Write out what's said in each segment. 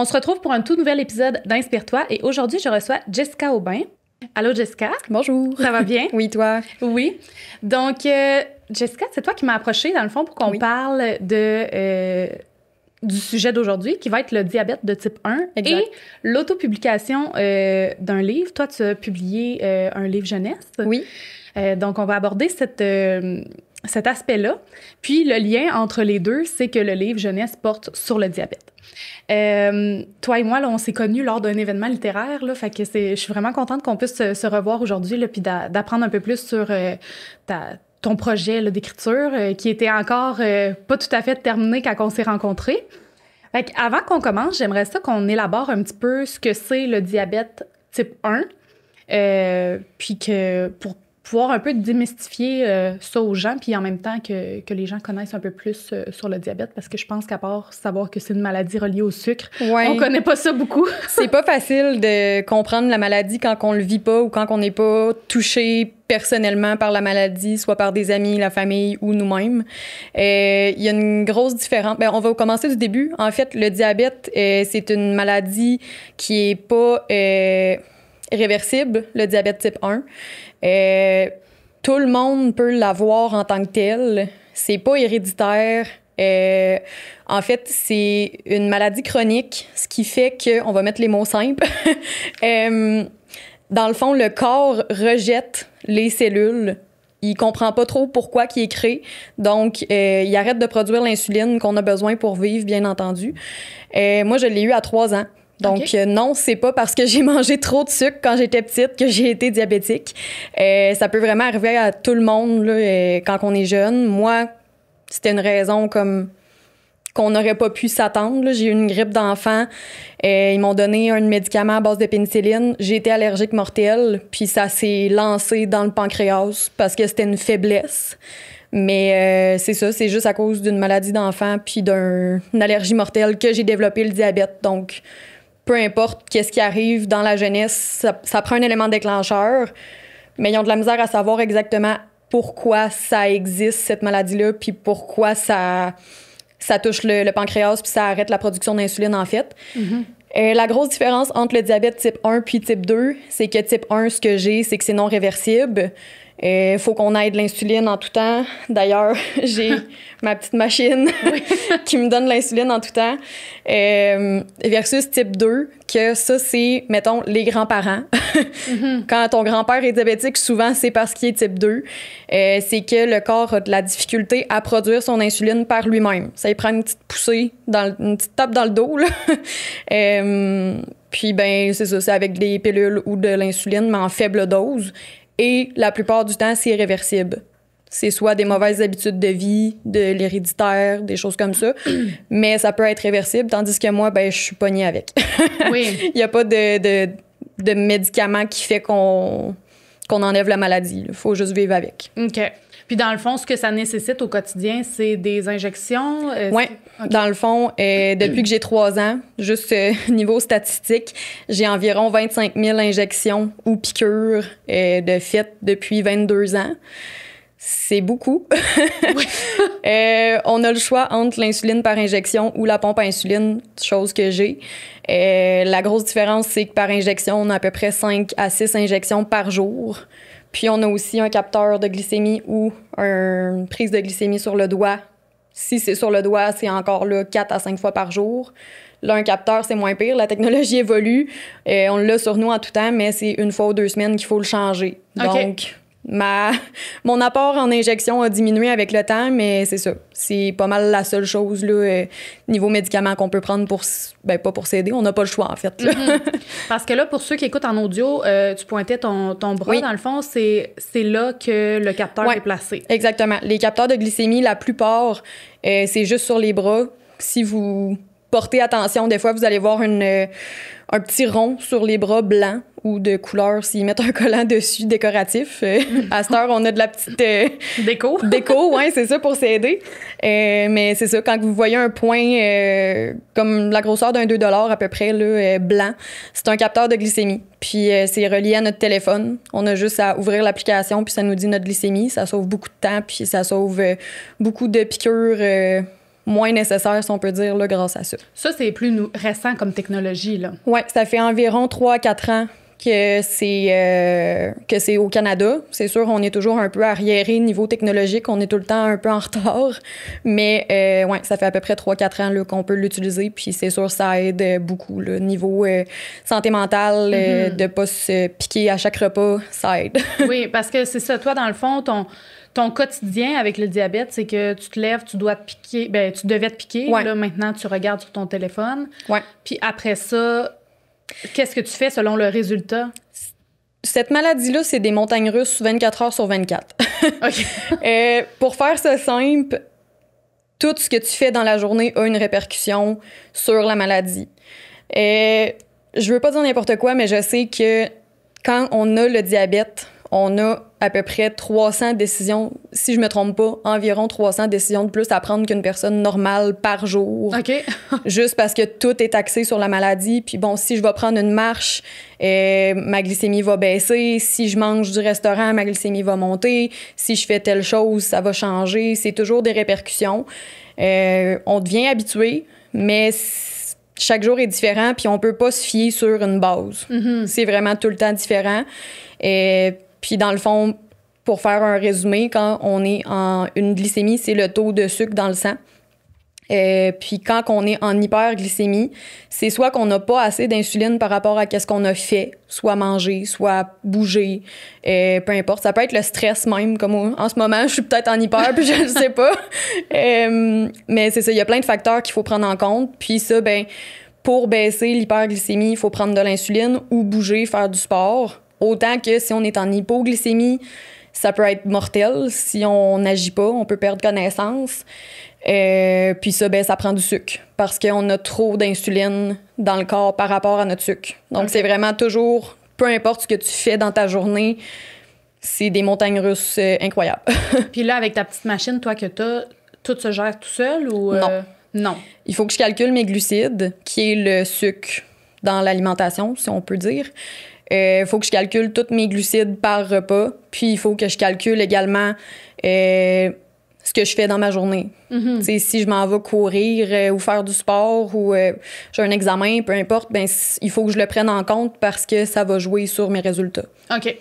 On se retrouve pour un tout nouvel épisode d'Inspire-toi et aujourd'hui, je reçois Jessica Aubin. Allô, Jessica? Bonjour. Ça va bien? Oui, toi? Oui. Donc, Jessica, c'est toi qui m'as approchée, dans le fond, pour qu'on parle du sujet d'aujourd'hui, qui va être le diabète de type 1 exact. Et l'autopublication d'un livre. Toi, tu as publié un livre jeunesse. Oui. Donc, on va aborder cet aspect-là. Puis, le lien entre les deux, c'est que le livre jeunesse porte sur le diabète. Toi et moi, là, on s'est connus lors d'un événement littéraire, là, fait que je suis vraiment contente qu'on puisse se revoir aujourd'hui, là, puis d'apprendre un peu plus sur ton projet là, d'écriture, qui était encore pas tout à fait terminé quand on s'est rencontrés. Fait qu'avant qu'on commence, j'aimerais ça qu'on élabore un petit peu ce que c'est le diabète type 1, puis que pour pouvoir un peu démystifier ça aux gens, puis en même temps que les gens connaissent un peu plus sur le diabète, parce que je pense qu'à part savoir que c'est une maladie reliée au sucre, on connaît pas ça beaucoup. C'est pas facile de comprendre la maladie quand on le vit pas ou quand on n'est pas touché personnellement par la maladie, soit par des amis, la famille ou nous-mêmes. Il y a une grosse différence. On va commencer du début. En fait, le diabète, c'est une maladie qui est pas réversible, le diabète type 1. Tout le monde peut l'avoir en tant que tel. C'est pas héréditaire. En fait, c'est une maladie chronique, ce qui fait qu'on va mettre les mots simples. Dans le fond, le corps rejette les cellules. Il comprend pas trop pourquoi il est créé. Donc, il arrête de produire l'insuline qu'on a besoin pour vivre, bien entendu. Moi, je l'ai eu à 3 ans. Donc, non, c'est pas parce que j'ai mangé trop de sucre quand j'étais petite que j'ai été diabétique. Ça peut vraiment arriver à tout le monde là, quand on est jeune. Moi, c'était une raison comme qu'on n'aurait pas pu s'attendre. Là. J'ai eu une grippe d'enfant. Ils m'ont donné un médicament à base de pénicilline. J'ai été allergique mortelle, puis ça s'est lancé dans le pancréas parce que c'était une faiblesse. Mais c'est ça, c'est juste à cause d'une maladie d'enfant puis d'une allergie mortelle que j'ai développé le diabète. Donc, peu importe qu'est-ce qui arrive dans la jeunesse, ça prend un élément déclencheur, mais ils ont de la misère à savoir exactement pourquoi ça existe, cette maladie-là, puis pourquoi ça touche le pancréas, puis ça arrête la production d'insuline, en fait. Mm-hmm. La grosse différence entre le diabète type 1 puis type 2, c'est que type 1, ce que j'ai, c'est que c'est non réversible. Il faut qu'on aide l'insuline en tout temps. D'ailleurs, j'ai ma petite machine qui me donne l'insuline en tout temps. Versus type 2, que ça, c'est, mettons, les grands-parents. Mm-hmm. Quand ton grand-père est diabétique, souvent, c'est parce qu'il est type 2. C'est que le corps a de la difficulté à produire son insuline par lui-même. Ça lui prend une petite poussée, une petite tape dans le dos, là. Puis, c'est ça, c'est avec des pilules ou de l'insuline, mais en faible dose. Et la plupart du temps, c'est irréversible. C'est soit des mauvaises habitudes de vie, de l'héréditaire, des choses comme ça. Mais ça peut être réversible, tandis que moi, je suis pognée avec. Oui. Il n'y a pas de médicament qui fait qu'on enlève la maladie. Il faut juste vivre avec. OK. Puis dans le fond, ce que ça nécessite au quotidien, c'est des injections? Oui. Okay. Dans le fond, depuis que j'ai 3 ans, juste niveau statistique, j'ai environ 25 000 injections ou piqûres de fait depuis 22 ans. C'est beaucoup. Oui. On a le choix entre l'insuline par injection ou la pompe à insuline, chose que j'ai. La grosse différence, c'est que par injection, on a à peu près 5 à 6 injections par jour. Puis on a aussi un capteur de glycémie ou une prise de glycémie sur le doigt. Si c'est sur le doigt, c'est encore là 4 à 5 fois par jour. Là, un capteur, c'est moins pire. La technologie évolue. On l'a sur nous en tout temps, mais c'est 1 fois ou 2 semaines qu'il faut le changer. Okay. Donc, mon apport en injection a diminué avec le temps, mais c'est ça. C'est pas mal la seule chose, là, niveau médicaments qu'on peut prendre pour... pas pour s'aider, on n'a pas le choix, en fait. Là. Mm-hmm. Parce que là, pour ceux qui écoutent en audio, tu pointais ton bras, oui. Dans le fond, c'est là que le capteur est placé. Exactement. Les capteurs de glycémie, la plupart, c'est juste sur les bras. Si vous portez attention, des fois, vous allez voir un petit rond sur les bras blancs ou de couleur s'ils mettent un collant dessus décoratif. À cette heure, on a de la petite... déco. Déco, oui, c'est ça, pour s'aider. Mais c'est ça, quand vous voyez un point comme la grosseur d'un 2 $ à peu près, là, blanc, c'est un capteur de glycémie. Puis c'est relié à notre téléphone. On a juste à ouvrir l'application, puis ça nous dit notre glycémie. Ça sauve beaucoup de temps, puis ça sauve beaucoup de piqûres moins nécessaire, si on peut dire, là, grâce à ça. Ça, c'est plus récent comme technologie, là. Oui, ça fait environ 3-4 ans que c'est au Canada. C'est sûr, on est toujours un peu arriéré niveau technologique, on est tout le temps un peu en retard, mais ouais, ça fait à peu près 3-4 ans là, qu'on peut l'utiliser, puis c'est sûr, ça aide beaucoup. Le niveau santé mentale, de pas se piquer à chaque repas, ça aide. Oui, parce que c'est ça, toi, dans le fond, ton quotidien avec le diabète, c'est que tu te lèves, tu dois te piquer, ben tu devais te piquer, ouais. Là, maintenant, tu regardes sur ton téléphone. Ouais. Puis après ça, qu'est-ce que tu fais selon le résultat? Cette maladie-là, c'est des montagnes russes 24 heures sur 24. OK. Pour faire ça simple, tout ce que tu fais dans la journée a une répercussion sur la maladie. Je veux pas dire n'importe quoi, mais je sais que quand on a le diabète, on a à peu près 300 décisions, si je me trompe pas, environ 300 décisions de plus à prendre qu'une personne normale par jour. OK. Juste parce que tout est axé sur la maladie. Puis bon, si je vais prendre une marche, ma glycémie va baisser. Si je mange du restaurant, ma glycémie va monter. Si je fais telle chose, ça va changer. C'est toujours des répercussions. On devient habitué, mais chaque jour est différent, puis on peut pas se fier sur une base. Mm-hmm. C'est vraiment tout le temps différent. Puis dans le fond, pour faire un résumé, quand on est en une glycémie, c'est le taux de sucre dans le sang. Puis quand on est en hyperglycémie, c'est soit qu'on n'a pas assez d'insuline par rapport à ce qu'on a fait, soit manger, soit bouger, peu importe. Ça peut être le stress même, comme en ce moment, je suis peut-être en hyper, puis je ne sais pas. Mais c'est ça, il y a plein de facteurs qu'il faut prendre en compte. Puis ça, ben pour baisser l'hyperglycémie, il faut prendre de l'insuline ou bouger, faire du sport. Autant que si on est en hypoglycémie, ça peut être mortel. Si on n'agit pas, on peut perdre connaissance. Puis ça, ben, ça prend du sucre parce qu'on a trop d'insuline dans le corps par rapport à notre sucre. Donc, okay. C'est vraiment toujours, peu importe ce que tu fais dans ta journée, c'est des montagnes russes incroyables. Puis là, avec ta petite machine, toi, que t'as, tout se gère tout seul ou... Non. Non. Il faut que je calcule mes glucides, qui est le sucre dans l'alimentation, si on peut dire. Il faut que je calcule tous mes glucides par repas. Puis il faut que je calcule également ce que je fais dans ma journée. Mm-hmm. Si je m'en vais courir ou faire du sport ou j'ai un examen, peu importe, ben, il faut que je le prenne en compte parce que ça va jouer sur mes résultats. OK.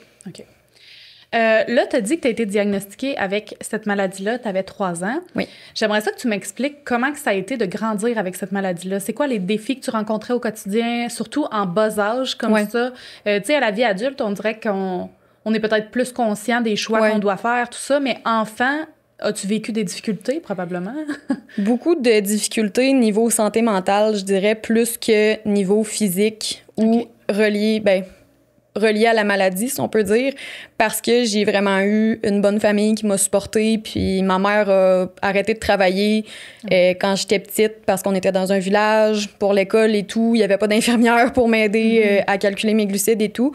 Là, tu as dit que tu as été diagnostiquée avec cette maladie-là, tu avais 3 ans. Oui. J'aimerais ça que tu m'expliques comment que ça a été de grandir avec cette maladie-là. C'est quoi les défis que tu rencontrais au quotidien, surtout en bas âge comme ça? Tu sais, à la vie adulte, on dirait qu'on est peut-être plus conscient des choix qu'on doit faire, tout ça, mais enfant, as-tu vécu des difficultés, probablement? Beaucoup de difficultés niveau santé mentale, je dirais, plus que niveau physique ou relié à la maladie, si on peut dire, parce que j'ai vraiment eu une bonne famille qui m'a supportée, puis ma mère a arrêté de travailler quand j'étais petite parce qu'on était dans un village pour l'école et tout. Il n'y avait pas d'infirmière pour m'aider à calculer mes glucides et tout.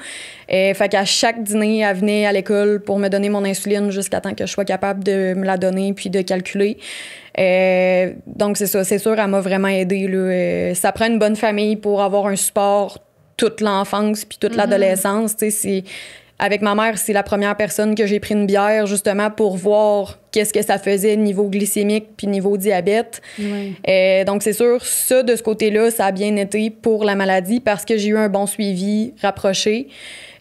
Fait qu'à chaque dîner, elle venait à l'école pour me donner mon insuline jusqu'à temps que je sois capable de me la donner puis de calculer. Donc c'est ça, c'est sûr, elle m'a vraiment aidée, là. Ça prend une bonne famille pour avoir un support toute l'enfance puis toute l'adolescence. Tu sais, avec ma mère, c'est la première personne que j'ai pris une bière justement pour voir qu'est-ce que ça faisait niveau glycémique puis niveau diabète. Oui. Donc, c'est sûr, ça, de ce côté-là, ça a bien été pour la maladie parce que j'ai eu un bon suivi rapproché.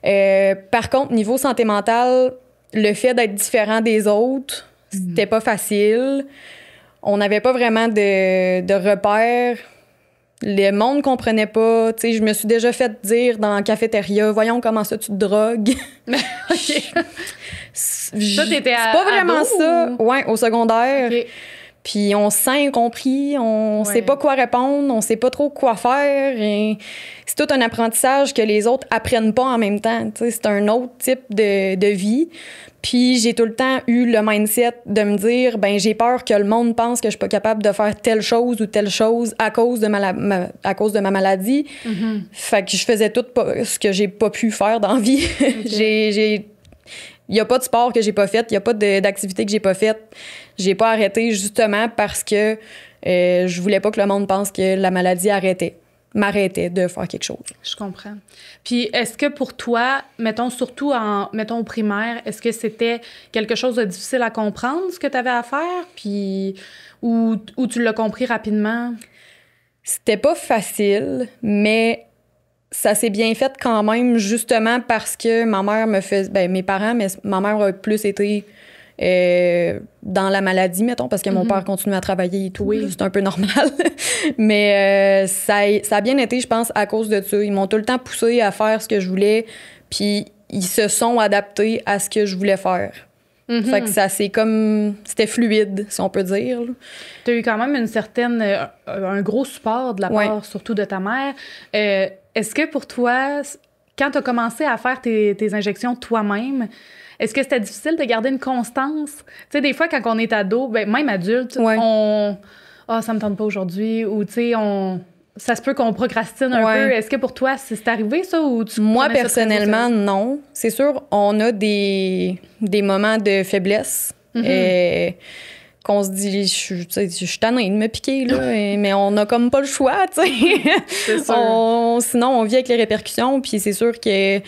Par contre, niveau santé mentale, le fait d'être différent des autres, c'était pas facile. On n'avait pas vraiment de repères. Le monde comprenait pas. Tu sais, je me suis déjà fait dire dans la cafétéria, voyons comment ça tu te drogues. Ça, t'étais c'est pas vraiment ado, ça. Ou... Ouais, au secondaire. Okay. Puis on se sent incompris, on sait pas quoi répondre, on sait pas trop quoi faire. Et c'est tout un apprentissage que les autres apprennent pas en même temps. Tu sais, c'est un autre type de vie. Puis j'ai tout le temps eu le mindset de me dire, ben j'ai peur que le monde pense que je suis pas capable de faire telle chose ou telle chose à cause de ma maladie. Mm-hmm. Fait que je faisais tout ce que j'ai pas pu faire dans la vie. Okay. Il y a pas de sport que j'ai pas fait, il y a pas d'activité que j'ai pas faite. J'ai pas arrêté justement parce que je voulais pas que le monde pense que la maladie m'arrêtait de faire quelque chose. Je comprends. Puis est-ce que pour toi, mettons surtout au primaire, est-ce que c'était quelque chose de difficile à comprendre ce que tu avais à faire? Puis ou tu l'as compris rapidement? C'était pas facile, mais ça s'est bien fait quand même, justement parce que ma mère me faisait... Ben, mes parents, mais ma mère a plus été dans la maladie, mettons, parce que mon père continue à travailler et tout. Oui. C'est un peu normal. Mais ça a bien été, je pense, à cause de ça. Ils m'ont tout le temps poussé à faire ce que je voulais, puis ils se sont adaptés à ce que je voulais faire. Fait que ça, c'est comme... C'était fluide, si on peut dire. Tu as eu quand même une certaine... un gros support de la part, surtout de ta mère. Est-ce que pour toi, quand tu as commencé à faire tes injections toi-même, est-ce que c'était difficile de garder une constance? Tu sais, des fois, quand on est ado, ben, même adulte, on... Ah, ça me tente pas aujourd'hui. Ou, tu sais, ça se peut qu'on procrastine un peu. Est-ce que pour toi, c'est arrivé, ça? Ou Moi, personnellement, non. C'est sûr, on a des moments de faiblesse. Qu'on se dit, je suis tannée de me piquer, là, mais on n'a comme pas le choix, tu sais. C'est sûr. Sinon, on vit avec les répercussions, puis c'est sûr que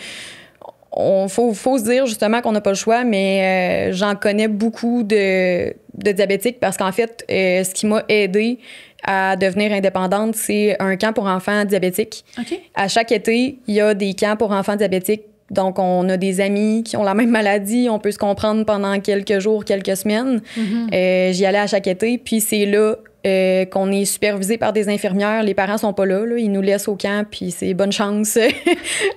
faut se dire justement qu'on n'a pas le choix, mais j'en connais beaucoup de diabétiques parce qu'en fait, ce qui m'a aidée à devenir indépendante, c'est un camp pour enfants diabétiques. Okay. À chaque été, il y a des camps pour enfants diabétiques. Donc, on a des amis qui ont la même maladie. On peut se comprendre pendant quelques jours, quelques semaines. J'y allais à chaque été. Puis c'est là qu'on est supervisé par des infirmières. Les parents sont pas là. Ils nous laissent au camp. Puis c'est bonne chance.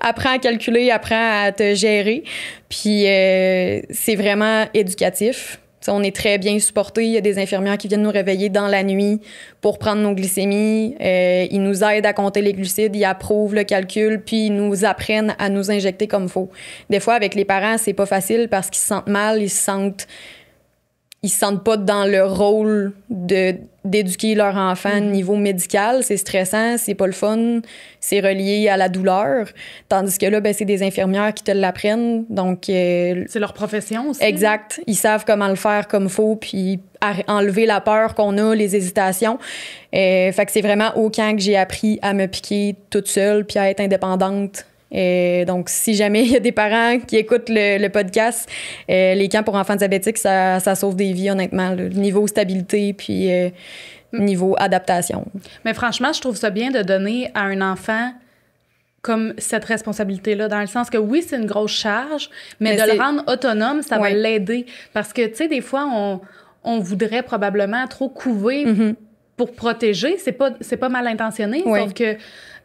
Apprends à calculer, apprends à te gérer. Puis c'est vraiment éducatif. T'sais, on est très bien supportés. Il y a des infirmières qui viennent nous réveiller dans la nuit pour prendre nos glycémies. Ils nous aident à compter les glucides, ils approuvent le calcul, puis ils nous apprennent à nous injecter comme il faut. Des fois, avec les parents, c'est pas facile parce qu'ils se sentent mal, ils se sentent pas dans le rôle d'éduquer leur enfant niveau médical. C'est stressant, c'est pas le fun, c'est relié à la douleur. Tandis que là, ben, c'est des infirmières qui te l'apprennent. Donc, c'est leur profession aussi. Exact. Ils savent comment le faire comme il faut, puis enlever la peur qu'on a, les hésitations. Fait que c'est vraiment au camp que j'ai appris à me piquer toute seule, puis à être indépendante. Donc, si jamais il y a des parents qui écoutent le podcast, les camps pour enfants diabétiques, ça sauve des vies, honnêtement. Le niveau stabilité, puis niveau adaptation. Mais franchement, je trouve ça bien de donner à un enfant comme cette responsabilité-là, dans le sens que oui, c'est une grosse charge, mais de le rendre autonome, ça va l'aider. Parce que, tu sais, des fois, on voudrait probablement trop couver pour protéger. C'est pas mal intentionné, sauf que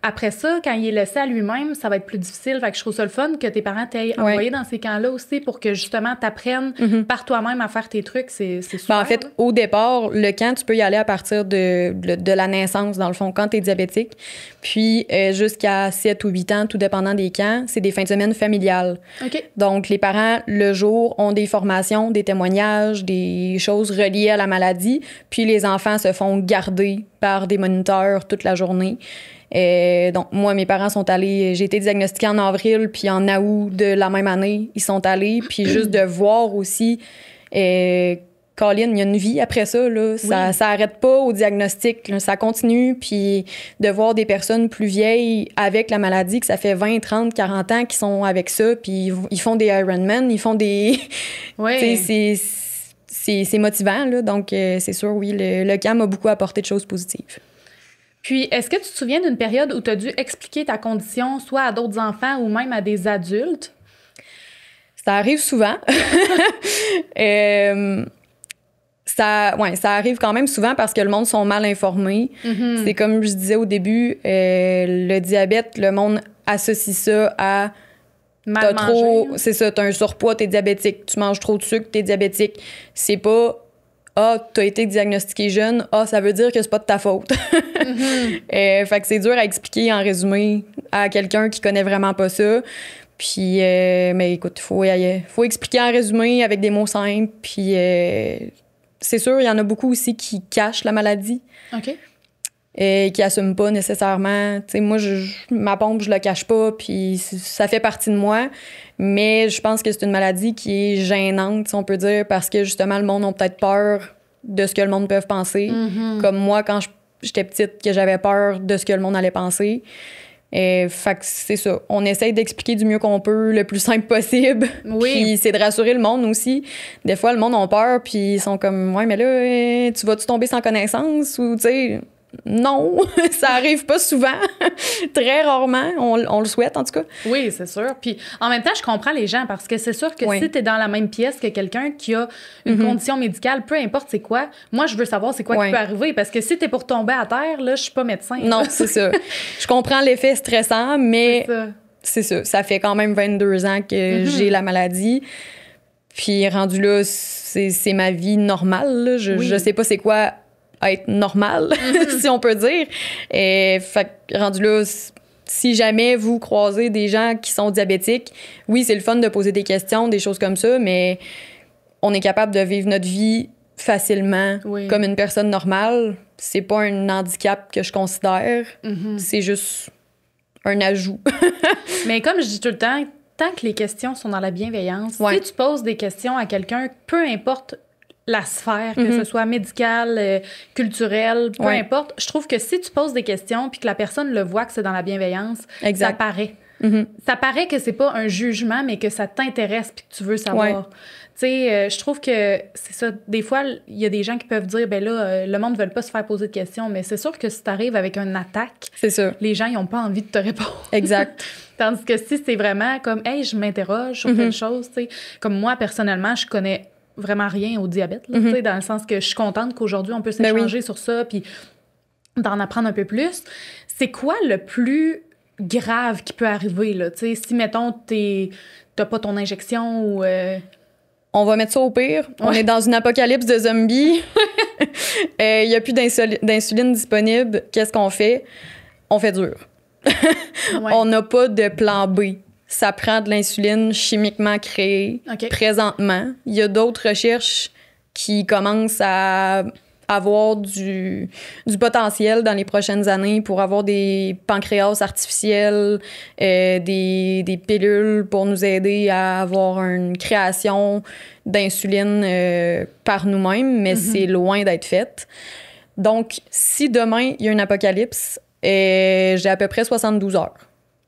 après ça, quand il est laissé à lui-même, ça va être plus difficile. Fait que je trouve ça le fun que tes parents t'aient envoyé dans ces camps-là aussi pour que, justement, t'apprennes par toi-même à faire tes trucs. C'est super. Ben, en fait, au départ, le camp, tu peux y aller à partir de la naissance, dans le fond, quand t'es diabétique. Puis, jusqu'à 7 ou 8 ans, tout dépendant des camps, c'est des fins de semaine familiales. Okay. Donc, les parents, le jour, ont des formations, des témoignages, des choses reliées à la maladie. Puis, les enfants se font garder par des moniteurs toute la journée. Donc, moi, mes parents sont allés... J'ai été diagnostiquée en avril, puis en août de la même année, ils sont allés. Puis juste de voir aussi... Colin, il y a une vie après ça, là. Ça arrête pas au diagnostic, là. Ça continue, puis de voir des personnes plus vieilles avec la maladie, que ça fait 20, 30, 40 ans qu'ils sont avec ça, puis ils font des Ironman, ils font des... C'est motivant, là. Donc, c'est sûr, oui, le camp m'a beaucoup apporté de choses positives. Puis, est-ce que tu te souviens d'une période où tu as dû expliquer ta condition, soit à d'autres enfants ou même à des adultes? Ça arrive souvent. Ça arrive quand même souvent parce que le monde sont mal informés. C'est comme je disais au début, le diabète, le monde associe ça à... Mal manger. C'est ça, t'as un surpoids, t'es diabétique. Tu manges trop de sucre, t'es diabétique. C'est pas... t'as été diagnostiqué jeune, ça veut dire que c'est pas de ta faute. Fait que c'est dur à expliquer en résumé à quelqu'un qui connaît vraiment pas ça. Puis, mais écoute, faut expliquer en résumé avec des mots simples. Puis, c'est sûr, il y en a beaucoup aussi qui cachent la maladie. OK. Et qui assument pas nécessairement. Tu sais, moi, ma pompe, je la cache pas, puis ça fait partie de moi. Mais je pense que c'est une maladie qui est gênante, si on peut dire, parce que justement, le monde a peut-être peur de ce que le monde peut penser. Comme moi, quand j'étais petite, que j'avais peur de ce que le monde allait penser. Fait que c'est ça. On essaye d'expliquer du mieux qu'on peut, le plus simple possible. Oui. Puis c'est de rassurer le monde aussi. Des fois, le monde a peur, puis ils sont comme, ouais, mais là, tu vas-tu tomber sans connaissance? Ou, tu sais, non, ça arrive pas souvent. Très rarement. On le souhaite, en tout cas. Oui, c'est sûr. Puis en même temps, je comprends les gens parce que c'est sûr que Oui. si tu es dans la même pièce que quelqu'un qui a une condition médicale, peu importe c'est quoi, moi, je veux savoir c'est quoi qui peut arriver parce que si tu es pour tomber à terre, là, je suis pas médecin. Non, c'est ça. Je comprends l'effet stressant, mais c'est ça. Ça fait quand même 22 ans que j'ai la maladie. Puis rendu là, c'est ma vie normale. Là. Je sais pas c'est quoi être normal, si on peut dire. Fait que rendu là, si jamais vous croisez des gens qui sont diabétiques, oui, c'est le fun de poser des questions, des choses comme ça, mais on est capable de vivre notre vie facilement comme une personne normale. C'est pas un handicap que je considère. C'est juste un ajout. Mais comme je dis tout le temps, tant que les questions sont dans la bienveillance, si tu poses des questions à quelqu'un, peu importe la sphère, que ce soit médicale, culturelle, peu importe, je trouve que si tu poses des questions puis que la personne le voit que c'est dans la bienveillance, ça paraît. Ça paraît que c'est pas un jugement, mais que ça t'intéresse puis que tu veux savoir. Tu sais, je trouve que c'est ça. Des fois, il y a des gens qui peuvent dire, ben là, le monde ne veut pas se faire poser de questions, mais c'est sûr que si tu arrives avec une attaque, les gens, ils n'ont pas envie de te répondre. Exact. Tandis que si c'est vraiment comme, hey, je m'interroge sur telle chose, tu sais, comme moi, personnellement, je connais vraiment rien au diabète, là, tu sais, dans le sens que je suis contente qu'aujourd'hui, on peut s'échanger sur ça, puis d'en apprendre un peu plus. C'est quoi le plus grave qui peut arriver, là? Tu sais, si, mettons, t'as pas ton injection ou... On va mettre ça au pire. On est dans une apocalypse de zombies. Il y a plus d'insuline disponible. Qu'est-ce qu'on fait? On fait dur. On n'a pas de plan B. Ça prend de l'insuline chimiquement créée présentement. Il y a d'autres recherches qui commencent à avoir du potentiel dans les prochaines années pour avoir des pancréas artificiels, des pilules pour nous aider à avoir une création d'insuline par nous-mêmes, mais c'est loin d'être fait. Donc, si demain, il y a une apocalypse, j'ai à peu près 72 heures.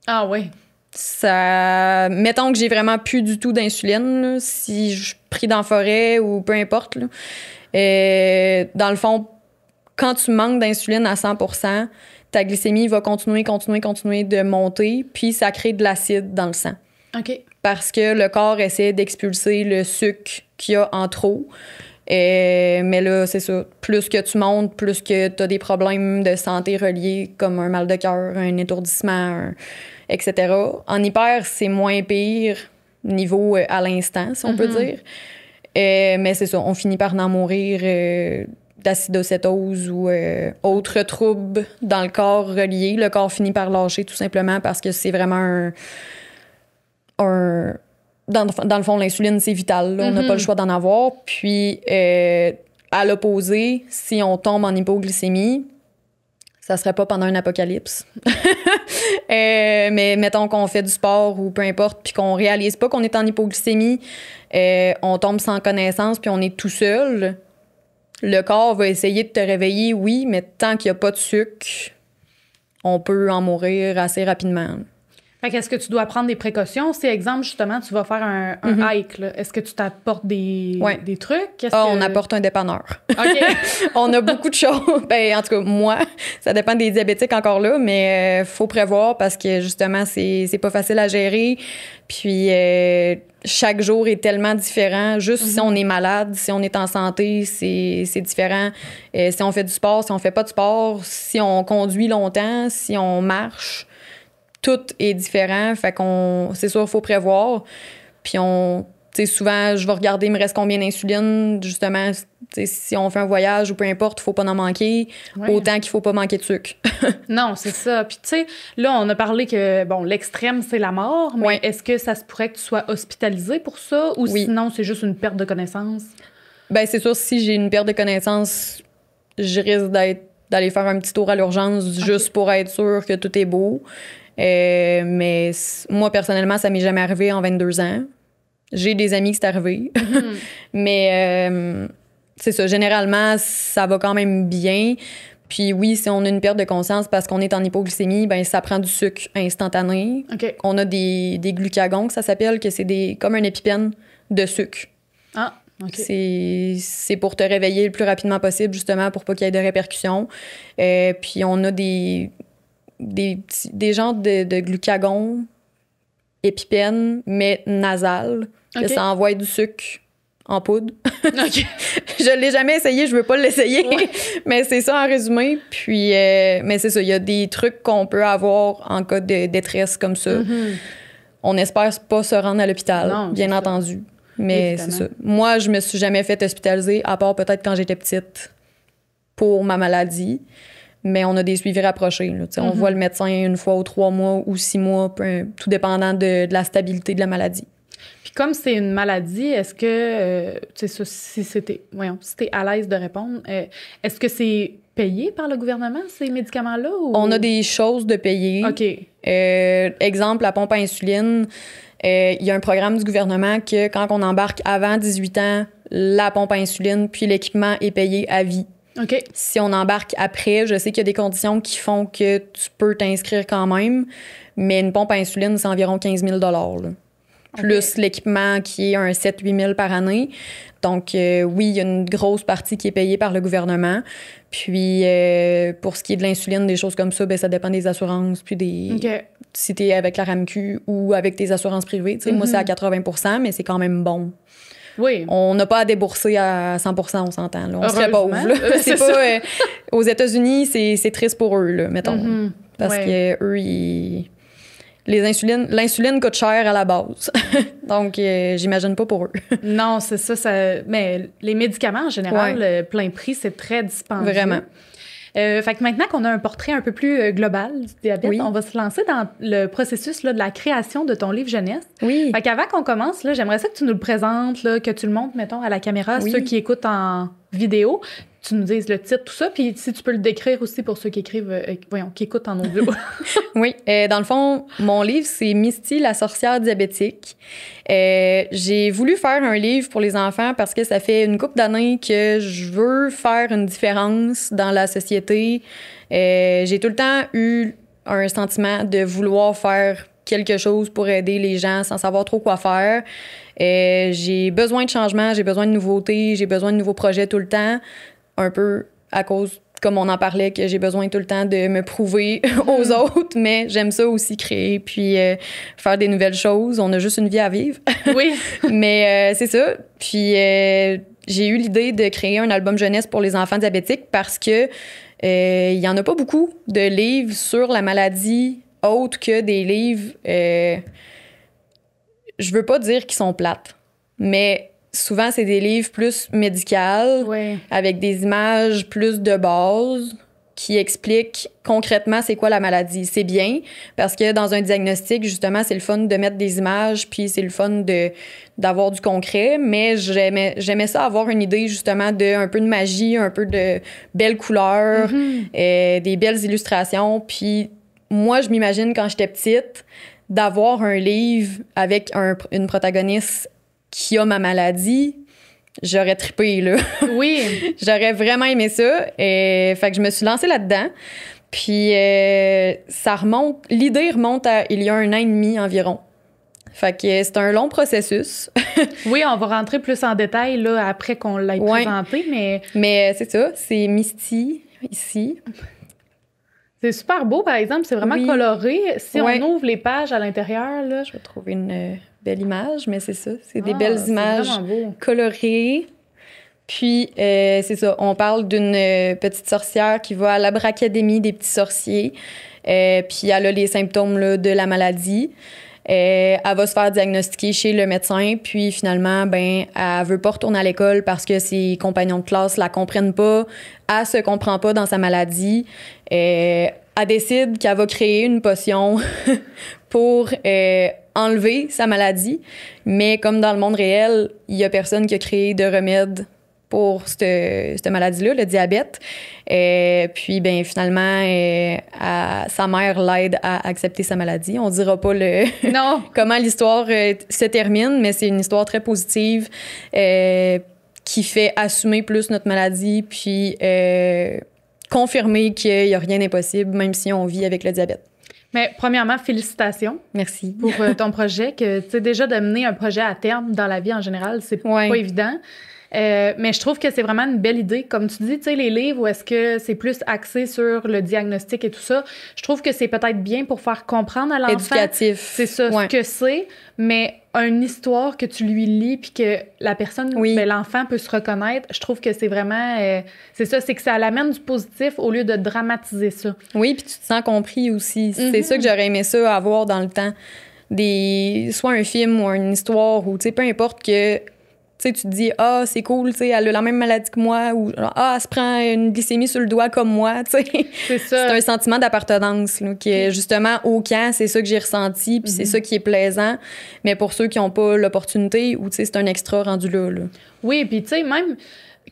Ah oui. Ça, mettons que j'ai vraiment plus du tout d'insuline, là, si je suis pris dans la forêt ou peu importe. Là. Dans le fond, quand tu manques d'insuline à 100%, ta glycémie va continuer de monter, puis ça crée de l'acide dans le sang. OK. Parce que le corps essaie d'expulser le sucre qu'il y a en trop. Mais là, c'est ça. Plus que tu montes, plus que tu as des problèmes de santé reliés, comme un mal de cœur, un étourdissement, etc. En hyper, c'est moins pire niveau à l'instant, si on peut dire. Mais c'est ça, on finit par en mourir d'acidocétose ou autres troubles dans le corps reliés. Le corps finit par lâcher tout simplement parce que c'est vraiment dans le fond, l'insuline, c'est vital. Là. On n'a pas le choix d'en avoir. Puis, à l'opposé, si on tombe en hypoglycémie, ça serait pas pendant un apocalypse. Mais mettons qu'on fait du sport ou peu importe, puis qu'on réalise pas qu'on est en hypoglycémie, on tombe sans connaissance, puis on est tout seul. Le corps va essayer de te réveiller, oui, mais tant qu'il n'y a pas de sucre, on peut en mourir assez rapidement. Fait qu'est-ce que tu dois prendre des précautions? Si, exemple, justement, tu vas faire un hike, là, est-ce que tu t'apportes des trucs? On apporte un dépanneur. OK. On a beaucoup de choses. Ben, en tout cas, moi, ça dépend des diabétiques encore là, mais faut prévoir parce que, justement, c'est pas facile à gérer. Puis, chaque jour est tellement différent. Juste si on est malade, si on est en santé, c'est différent. Si on fait du sport, si on fait pas de sport, si on conduit longtemps, si on marche... Tout est différent, fait qu'on, c'est sûr, il faut prévoir. Puis tu sais, souvent, je vais regarder, il me reste combien d'insuline, justement, si on fait un voyage ou peu importe, il faut pas en manquer, autant qu'il faut pas manquer de sucre. Non, c'est ça. Puis tu sais, là, on a parlé que, bon, l'extrême, c'est la mort, mais est-ce que ça se pourrait que tu sois hospitalisé pour ça, ou sinon, c'est juste une perte de connaissance? Ben, c'est sûr, si j'ai une perte de connaissance, je risque d'aller faire un petit tour à l'urgence juste pour être sûr que tout est beau. Mais moi, personnellement, ça m'est jamais arrivé en 22 ans. J'ai des amis qui c'est arrivé. Mais c'est ça, généralement, ça va quand même bien. Puis oui, si on a une perte de conscience parce qu'on est en hypoglycémie, ben ça prend du sucre instantané. OK. On a des glucagons, que ça s'appelle, que c'est comme un épipène de sucre. Ah, OK. C'est pour te réveiller le plus rapidement possible, justement, pour pas qu'il y ait de répercussions. Puis on a des genres de glucagons, épipènes, mais nasales, que ça envoie du sucre en poudre. OK. Je l'ai jamais essayé, je veux pas l'essayer. Ouais. Mais c'est ça en résumé. Puis, mais c'est ça, il y a des trucs qu'on peut avoir en cas de détresse comme ça. On espère pas se rendre à l'hôpital, bien entendu. Mais c'est ça. Moi, je me suis jamais fait hospitaliser, à part peut-être quand j'étais petite, pour ma maladie. Mais on a des suivis rapprochés. Là. On voit le médecin une fois ou 3 mois ou 6 mois, tout dépendant de la stabilité de la maladie. Puis comme c'est une maladie, est-ce que, si t'es à l'aise de répondre, est-ce que c'est payé par le gouvernement, ces médicaments-là? Ou... On a des choses de payer. OK. Exemple, la pompe à insuline. Il y a un programme du gouvernement que quand on embarque avant 18 ans, la pompe à insuline puis l'équipement est payé à vie. OK. Si on embarque après, je sais qu'il y a des conditions qui font que tu peux t'inscrire quand même, mais une pompe à insuline, c'est environ 15 000 là. Plus l'équipement qui est un 7-8 000 par année. Donc, oui, il y a une grosse partie qui est payée par le gouvernement. Puis, pour ce qui est de l'insuline, des choses comme ça, ben ça dépend des assurances, puis si t'es avec la RAMQ ou avec tes assurances privées. Moi, c'est à 80 mais c'est quand même bon. Oui. On n'a pas à débourser à 100 on s'entend. Là. On serait pauvres. C'est pas, aux États-Unis, c'est triste pour eux, là, mettons. Parce que eux, l'insuline coûte cher à la base. Donc, j'imagine pas pour eux. Non, c'est ça. Mais les médicaments, en général, plein prix, c'est très dispendieux. Vraiment. Fait que maintenant qu'on a un portrait un peu plus global du diabète, on va se lancer dans le processus là, de la création de ton livre jeunesse. Oui. Fait qu'avant qu'on commence, là, j'aimerais ça que tu nous le présentes, là, que tu le montres, mettons, à la caméra, ceux qui écoutent en vidéo. Tu nous dises le titre, tout ça, puis si tu peux le décrire aussi pour ceux qui écrivent, qui écoutent en audio. Oui, dans le fond, mon livre, c'est Misty, la sorcière diabétique. J'ai voulu faire un livre pour les enfants parce que ça fait une couple d'années que je veux faire une différence dans la société. J'ai tout le temps eu un sentiment de vouloir faire quelque chose pour aider les gens sans savoir trop quoi faire. J'ai besoin de changement, j'ai besoin de nouveautés, j'ai besoin de nouveaux projets tout le temps. Un peu à cause, comme on en parlait, que j'ai besoin tout le temps de me prouver aux autres, mais j'aime ça aussi créer, puis faire des nouvelles choses. On a juste une vie à vivre. Oui. Mais c'est ça. Puis j'ai eu l'idée de créer un album jeunesse pour les enfants diabétiques parce que il y en a pas beaucoup de livres sur la maladie autres que des livres... je veux pas dire qu'ils sont plates, mais... Souvent, c'est des livres plus médicaux, avec des images plus de base qui expliquent concrètement c'est quoi la maladie. C'est bien, parce que dans un diagnostic, justement, c'est le fun de mettre des images, puis c'est le fun d'avoir du concret, mais j'aimais ça avoir une idée, justement, de un peu de magie, un peu de belles couleurs, des belles illustrations. Puis moi, je m'imagine, quand j'étais petite, d'avoir un livre avec une protagoniste qui a ma maladie, j'aurais trippé, là. Oui. J'aurais vraiment aimé ça. Fait que je me suis lancée là-dedans. Puis l'idée remonte à il y a 1 an et demi environ. Fait que c'est un long processus. Oui, on va rentrer plus en détail là, après qu'on l'ait présenté, mais... Mais c'est ça, c'est Misty, ici. C'est super beau, par exemple, c'est vraiment coloré. Si on ouvre les pages à l'intérieur, là... Je vais trouver une belle image, mais c'est ça. C'est des belles images colorées. Puis, c'est ça, on parle d'une petite sorcière qui va à l'Abracadémie des petits sorciers. Puis, elle a les symptômes là, de la maladie. Elle va se faire diagnostiquer chez le médecin. Puis, finalement, elle veut pas retourner à l'école parce que ses compagnons de classe la comprennent pas. Elle se comprend pas dans sa maladie. Elle décide qu'elle va créer une potion pour enlever sa maladie. Mais comme dans le monde réel, il y a personne qui a créé de remède pour cette maladie-là, le diabète. Puis, finalement, sa mère l'aide à accepter sa maladie. On dira pas comment l'histoire se termine, mais c'est une histoire très positive qui fait assumer plus notre maladie, puis confirmer qu'il y a rien d'impossible, même si on vit avec le diabète. Mais premièrement, félicitations. Merci. Pour ton projet, que tu sais, déjà de mener un projet à terme dans la vie en général, c'est pas évident. Mais je trouve que c'est vraiment une belle idée. Comme tu dis, tu sais, les livres où est-ce que c'est plus axé sur le diagnostic et tout ça, je trouve que c'est peut-être bien pour faire comprendre à l'enfant. Éducatif. C'est ça, ce que c'est, mais une histoire que tu lui lis puis que la personne, ben, l'enfant peut se reconnaître, je trouve que c'est vraiment... c'est ça, c'est que ça l'amène du positif au lieu de dramatiser ça. Oui, puis tu te sens compris aussi. C'est ça que j'aurais aimé ça avoir dans le temps. Soit un film ou une histoire ou, tu sais, peu importe que... Tu sais, tu te dis, ah, c'est cool, tu sais, elle a la même maladie que moi, ou ah, elle se prend une glycémie sur le doigt comme moi, tu sais. C'est ça. C'est un sentiment d'appartenance, là, qui est justement au camp, c'est ça que j'ai ressenti, puis c'est ça qui est plaisant. Mais pour ceux qui n'ont pas l'opportunité, ou tu sais, c'est un extra rendu là. Oui, puis tu sais, même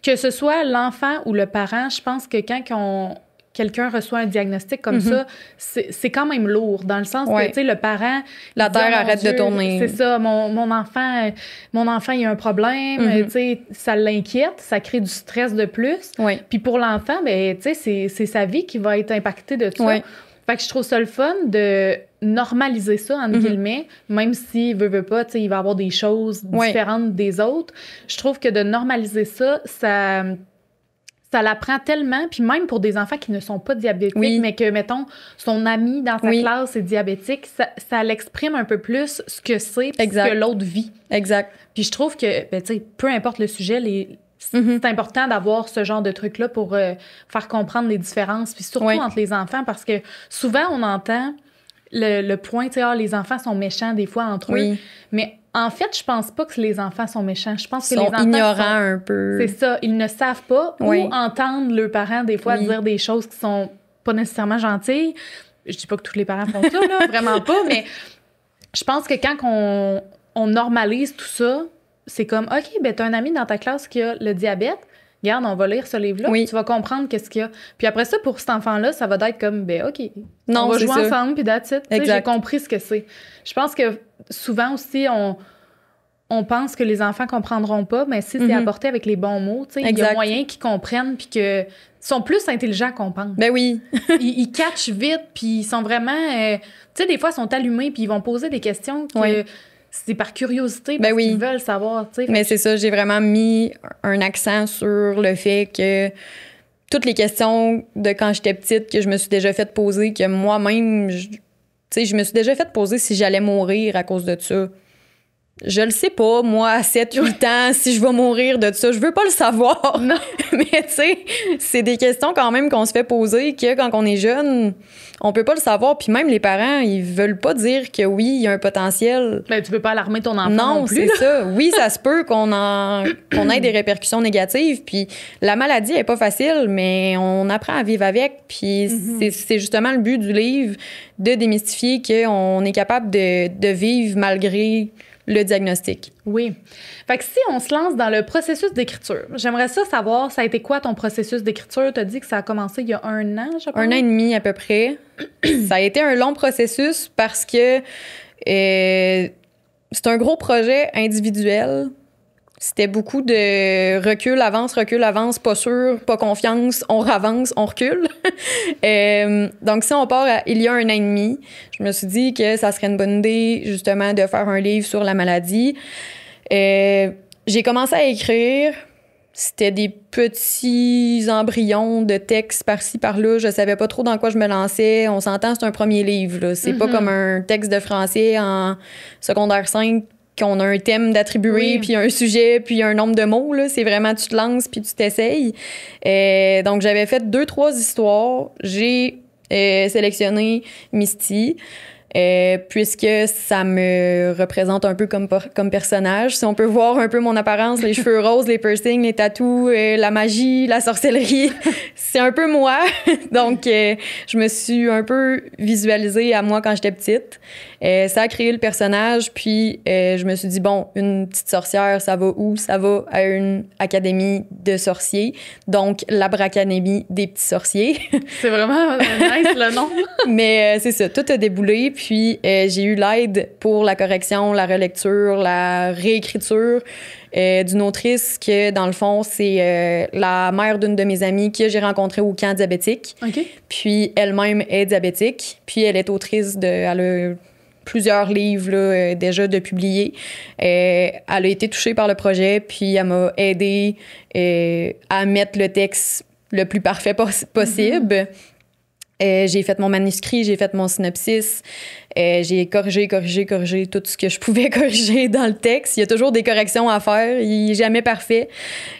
que ce soit l'enfant ou le parent, je pense que quand quelqu'un reçoit un diagnostic comme ça, c'est quand même lourd, dans le sens que, tu sais, le parent... La terre arrête de tourner. C'est ça, mon enfant, il a un problème, tu sais, ça l'inquiète, ça crée du stress de plus. Puis pour l'enfant, ben, tu sais, c'est sa vie qui va être impactée de ça. Fait que je trouve ça le fun de normaliser ça, entre guillemets, même s'il veut pas, tu sais, il va avoir des choses différentes des autres. Je trouve que de normaliser ça l'apprend tellement, puis même pour des enfants qui ne sont pas diabétiques, mais que, mettons, son ami dans sa classe est diabétique, ça l'exprime un peu plus ce que c'est, ce que l'autre vit. Exact. Puis je trouve que, ben, tu sais, peu importe le sujet, c'est important d'avoir ce genre de truc-là pour faire comprendre les différences, puis surtout entre les enfants, parce que souvent, on entend le point, tu sais, les enfants sont méchants des fois entre eux, mais en fait, je pense pas que les enfants sont méchants. Je pense que les enfants sont ignorants un peu. C'est ça. Ils ne savent pas ou entendent leurs parents des fois dire des choses qui sont pas nécessairement gentilles. Je dis pas que tous les parents font ça, là, vraiment pas, mais je pense que quand on normalise tout ça, c'est comme, OK, ben t'as un ami dans ta classe qui a le diabète. Regarde, on va lire ce livre-là, tu vas comprendre qu'est-ce qu'il y a. Puis après ça, pour cet enfant-là, ça va être comme, ben OK, on va jouer ensemble, puis that's it. J'ai compris ce que c'est. Je pense que souvent aussi, on pense que les enfants comprendront pas, mais si c'est apporté avec les bons mots, tu sais, il y a moyen qu'ils comprennent, puis qu'ils sont plus intelligents qu'on pense. Ben oui. ils catchent vite, puis ils sont vraiment... tu sais, des fois, ils sont allumés, puis ils vont poser des questions que... C'est par curiosité, parce qu'ils veulent savoir, tu sais. Mais c'est ça, j'ai vraiment mis un accent sur le fait que toutes les questions de quand j'étais petite que je me suis déjà fait poser, que moi-même, tu sais, je me suis déjà fait poser si j'allais mourir à cause de ça. Je le sais pas, moi, à 7-8 ans, si je vais mourir de ça. Je veux pas le savoir. Non. Mais tu sais, c'est des questions quand même qu'on se fait poser que quand on est jeune, on peut pas le savoir. Puis même les parents, ils veulent pas dire que oui, il y a un potentiel. Ben, tu peux pas alarmer ton enfant non plus. Non, c'est ça. Oui, ça se peut qu'on ait des répercussions négatives. Puis la maladie est pas facile, mais on apprend à vivre avec. Puis c'est justement le but du livre, de démystifier qu'on est capable de vivre malgré le diagnostic. Oui. Fait que si on se lance dans le processus d'écriture, j'aimerais ça savoir, ça a été quoi ton processus d'écriture? Tu as dit que ça a commencé il y a 1 an, je crois. 1 an et demi à peu près. Ça a été un long processus parce que c'est un gros projet individuel. C'était beaucoup de recul, avance, pas sûr, pas confiance, on ravance, on recule. Donc, si on part il y a 1 an et demi, je me suis dit que ça serait une bonne idée, justement, de faire un livre sur la maladie. J'ai commencé à écrire. C'était des petits embryons de textes par-ci, par-là. Je savais pas trop dans quoi je me lançais. On s'entend, c'est un premier livre, là. C'est pas comme un texte de français en secondaire 5 qu'on a un thème d'attribuer, puis un sujet, puis un nombre de mots. Là. C'est vraiment, tu te lances, puis tu t'essayes. Donc, j'avais fait 2-3 histoires. J'ai sélectionné Misty, puisque ça me représente un peu comme personnage. Si on peut voir un peu mon apparence, les cheveux roses, les piercings, les tatous, la magie, la sorcellerie, c'est un peu moi. Donc, je me suis un peu visualisée à moi quand j'étais petite. Ça a créé le personnage, puis je me suis dit, bon, une petite sorcière, ça va où? Ça va à une académie de sorciers, donc l'Abracadémie des petits sorciers. C'est vraiment nice, le nom. Mais c'est ça, tout a déboulé, puis j'ai eu l'aide pour la correction, la relecture, la réécriture d'une autrice que, dans le fond, c'est la mère d'une de mes amies que j'ai rencontrée au camp diabétique. OK. Puis elle-même est diabétique, puis elle est autrice elle a plusieurs livres là, déjà de publiés. Elle a été touchée par le projet, puis elle m'a aidé à mettre le texte le plus parfait possible. J'ai fait mon manuscrit, j'ai fait mon synopsis, j'ai corrigé tout ce que je pouvais corriger dans le texte. Il y a toujours des corrections à faire, il est jamais parfait.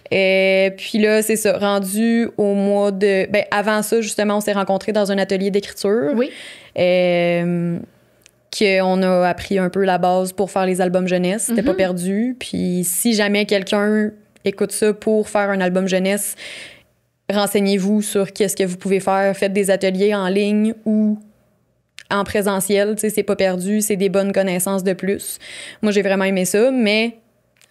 Puis là, c'est ça, rendu au mois de... Ben, avant ça, justement, on s'est rencontrés dans un atelier d'écriture. Oui. Qu'on a appris un peu la base pour faire les albums jeunesse. C'était pas perdu. Puis si jamais quelqu'un écoute ça pour faire un album jeunesse, renseignez-vous sur qu'est-ce que vous pouvez faire. Faites des ateliers en ligne ou en présentiel. Tu sais, c'est pas perdu. C'est des bonnes connaissances de plus. Moi, j'ai vraiment aimé ça, mais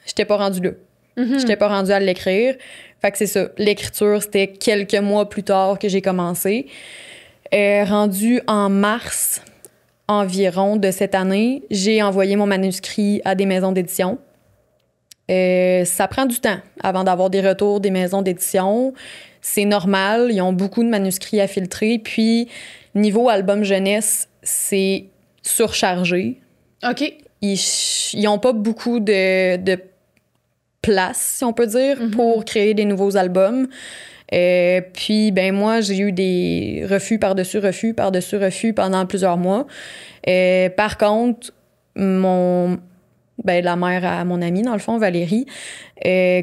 j'étais pas rendue là. J'étais pas rendue à l'écrire. Fait que c'est ça. L'écriture, c'était quelques mois plus tard que j'ai commencé. Rendu en mars environ de cette année, j'ai envoyé mon manuscrit à des maisons d'édition. Ça prend du temps avant d'avoir des retours des maisons d'édition. C'est normal, ils ont beaucoup de manuscrits à filtrer. Puis, niveau album jeunesse, c'est surchargé. OK. Ils n'ont pas beaucoup de place, si on peut dire, pour créer des nouveaux albums. Puis, ben moi, j'ai eu des refus par-dessus refus pendant plusieurs mois. Par contre, la mère à mon amie, dans le fond, Valérie,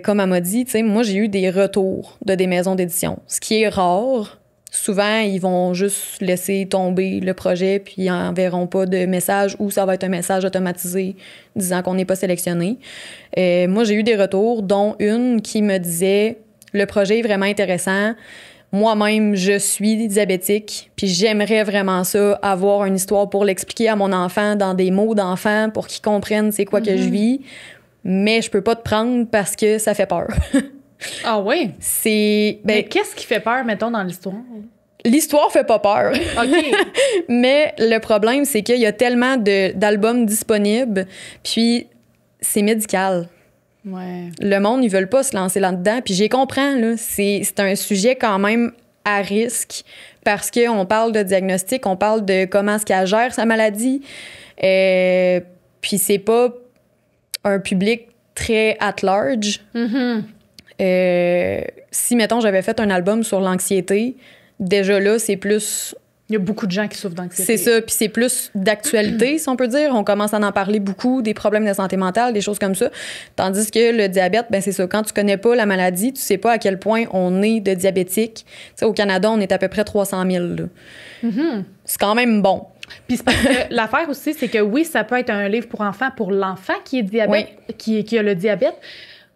comme elle m'a dit, tu sais, moi, j'ai eu des retours de des maisons d'édition, ce qui est rare. Souvent, ils vont juste laisser tomber le projet puis ils n'enverront pas de message ou ça va être un message automatisé disant qu'on n'est pas sélectionné. Moi, j'ai eu des retours, dont une qui me disait « Le projet est vraiment intéressant. Moi-même, je suis diabétique puis j'aimerais vraiment ça, avoir une histoire pour l'expliquer à mon enfant dans des mots d'enfant pour qu'il comprenne c'est quoi que je vis. Mais je peux pas te prendre parce que ça fait peur. » Ah oui? Mais qu'est-ce qui fait peur, mettons, dans l'histoire? L'histoire fait pas peur. OK. Mais le problème, c'est qu'il y a tellement d'albums disponibles, puis c'est médical. Ouais. Le monde, ils veulent pas se lancer là-dedans. Puis j'y comprends, là. C'est un sujet quand même à risque parce qu'on parle de diagnostic, on parle de comment est-ce qu'elle gère sa maladie. Puis c'est pas un public très at large. Si, mettons, j'avais fait un album sur l'anxiété, déjà là, c'est plus... Il y a beaucoup de gens qui souffrent d'anxiété. C'est ça, puis c'est plus d'actualité, si on peut dire. On commence à en parler beaucoup, des problèmes de santé mentale, des choses comme ça. Tandis que le diabète, ben c'est ça. Quand tu connais pas la maladie, tu sais pas à quel point on est de diabétique. Tu sais, au Canada, on est à peu près 300 000. C'est quand même bon. Puis c'est parce que l'affaire aussi, c'est que oui, ça peut être un livre pour enfants, pour l'enfant qui est diabète, qui a le diabète,